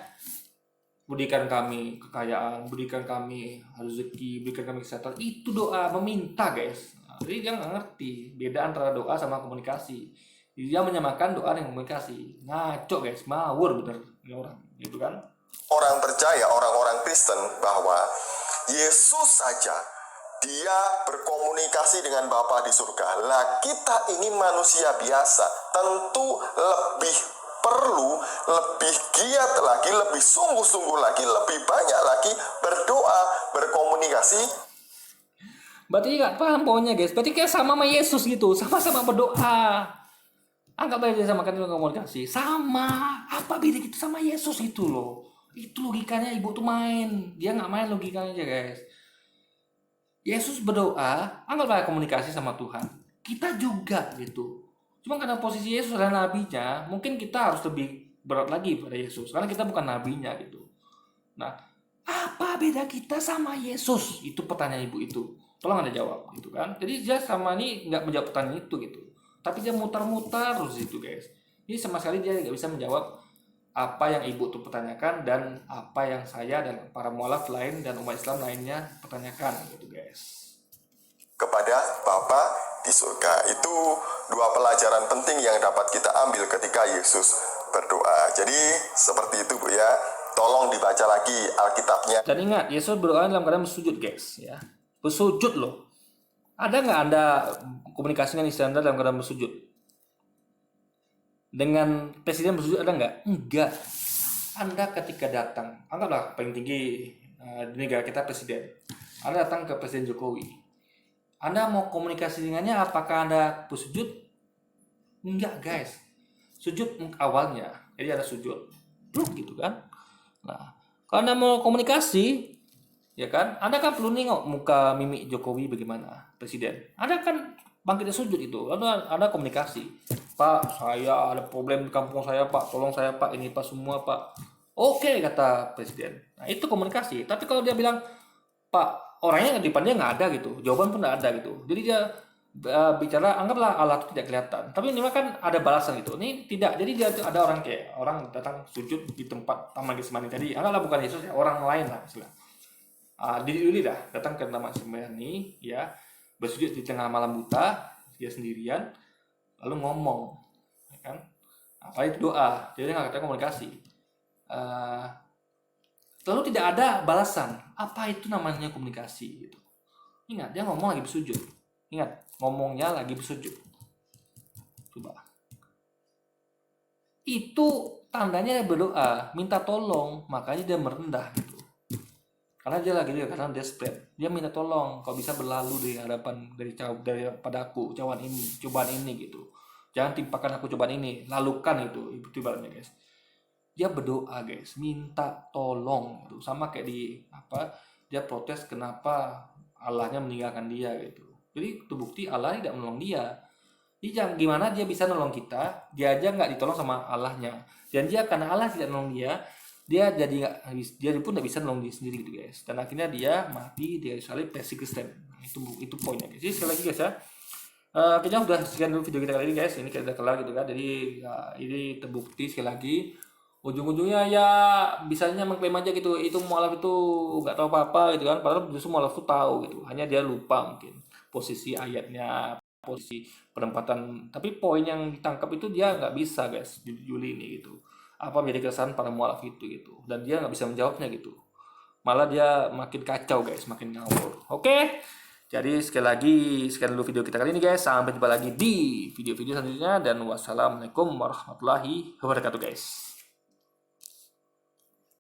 berikan kami kekayaan, berikan kami rezeki, berikan kami kesehatan. Itu doa meminta guys. Nah, jadi dia nggak ngerti beda antara doa sama komunikasi. Jadi dia menyamakan doa dengan komunikasi. Ngaco guys, mawur bener ini orang, gitu kan? Orang percaya, orang-orang Kristen, bahwa Yesus saja dia berkomunikasi dengan Bapa di surga. Lah kita ini manusia biasa, tentu lebih perlu, lebih giat lagi, lebih sungguh-sungguh lagi, lebih banyak lagi berdoa, berkomunikasi. Berarti nggak paham pokoknya guys. Berarti kayak sama Yesus gitu, sama-sama berdoa. Anggap aja sama kan komunikasi, sama. Apa beda gitu sama Yesus itu loh? Itu logikanya ibu tuh main, dia nggak main logikanya aja guys. Yesus berdoa, anggaplah komunikasi sama Tuhan. Kita juga gitu. Cuma karena posisi Yesus adalah nabinya, mungkin kita harus lebih berat lagi pada Yesus. Karena kita bukan nabinya gitu. Nah, apa beda kita sama Yesus? Itu pertanyaan ibu itu. Tolong Anda jawab gitu kan. Jadi dia sama ini nggak menjawab pertanyaan itu gitu. Tapi dia mutar-mutar terus itu guys. Ini sama sekali dia nggak bisa menjawab apa yang ibu tuh pertanyakan dan apa yang saya dan para mualaf lain dan umat Islam lainnya pertanyakan gitu guys. Kepada Bapa di surga. Itu dua pelajaran penting yang dapat kita ambil ketika Yesus berdoa. Jadi seperti itu Bu ya. Tolong dibaca lagi Alkitabnya. Dan ingat, Yesus berdoa dalam keadaan bersujud guys ya. Bersujud loh. Ada nggak Anda komunikasi dengan istri Anda dalam keadaan bersujud? Dengan presiden bersujud ada nggak? Enggak. Anda ketika datang, anggaplah paling tinggi di negara kita presiden. Anda datang ke Presiden Jokowi. Anda mau komunikasi dengannya, apakah Anda bersujud? Enggak guys. Sujud awalnya, jadi ada sujud. Gitu kan? Nah, kalau Anda mau komunikasi, ya kan? Anda kan perlu nengok muka mimik Jokowi bagaimana, presiden. Anda kan bangkit sujud itu, lalu ada komunikasi. Pak, saya ada problem di kampung saya Pak, tolong saya Pak, ini Pak semua Pak. Oke kata presiden. Nah itu komunikasi. Tapi kalau dia bilang Pak, orangnya di depan dia nggak ada gitu, jawaban pun nggak ada gitu. Jadi dia bicara, anggaplah Allah itu tidak kelihatan, tapi ini mah kan ada balasan gitu. Ini tidak, jadi dia tuh ada orang kayak orang datang sujud di tempat Taman Getsemani tadi, anggaplah bukan Yesus ya, orang lain lah istilah. Diri dah datang ke Taman Getsemani ya, bersujud di tengah malam buta, dia sendirian, lalu ngomong, ya kan? Apa itu doa? Jadi nggak kata komunikasi. Lalu tidak ada balasan. Apa itu namanya komunikasi? Gitu. Ingat, dia ngomong lagi bersujud. Ingat, ngomongnya lagi bersujud. Coba. Itu tandanya dia berdoa, minta tolong, makanya dia merendah gitu. Karena dia lagi karena desperate. Dia minta tolong, kalau bisa berlalu di hadapan padaku cobaan ini gitu. Jangan timpakan aku cobaan ini, lalukan itu ibaratnya guys. Dia berdoa guys, minta tolong gitu. Sama kayak dia protes kenapa Allahnya meninggalkan dia gitu. Jadi itu bukti Allah tidak menolong dia. Jadi gimana dia bisa nolong kita? Dia aja nggak ditolong sama Allahnya. Dan dia karena Allah tidak nolong dia pun nggak bisa nolong diri sendiri gitu guys. Dan akhirnya dia mati di kayu salib versi Kristen. Itu poinnya guys. Jadi sekali lagi guys ya. Kayaknya udah sekian dulu video kita kali ini guys. Ini kita udah kelar gitu kan. Jadi ini terbukti sekali lagi. Ujung-ujungnya ya bisanya mengklaim aja gitu. Itu mualaf itu nggak tahu apa-apa gitu kan. Padahal justru mualaf itu tahu gitu. Hanya dia lupa mungkin posisi ayatnya, posisi penempatan. Tapi poin yang ditangkap itu dia nggak bisa guys di Juli ini gitu. Apa menjadi keresahan para mualaf itu gitu. Dan dia nggak bisa menjawabnya gitu. Malah dia makin kacau guys, makin ngawur. Oke. Jadi sekali lagi sekian dulu video kita kali ini guys. Sampai jumpa lagi di video-video selanjutnya dan wassalamualaikum warahmatullahi wabarakatuh guys.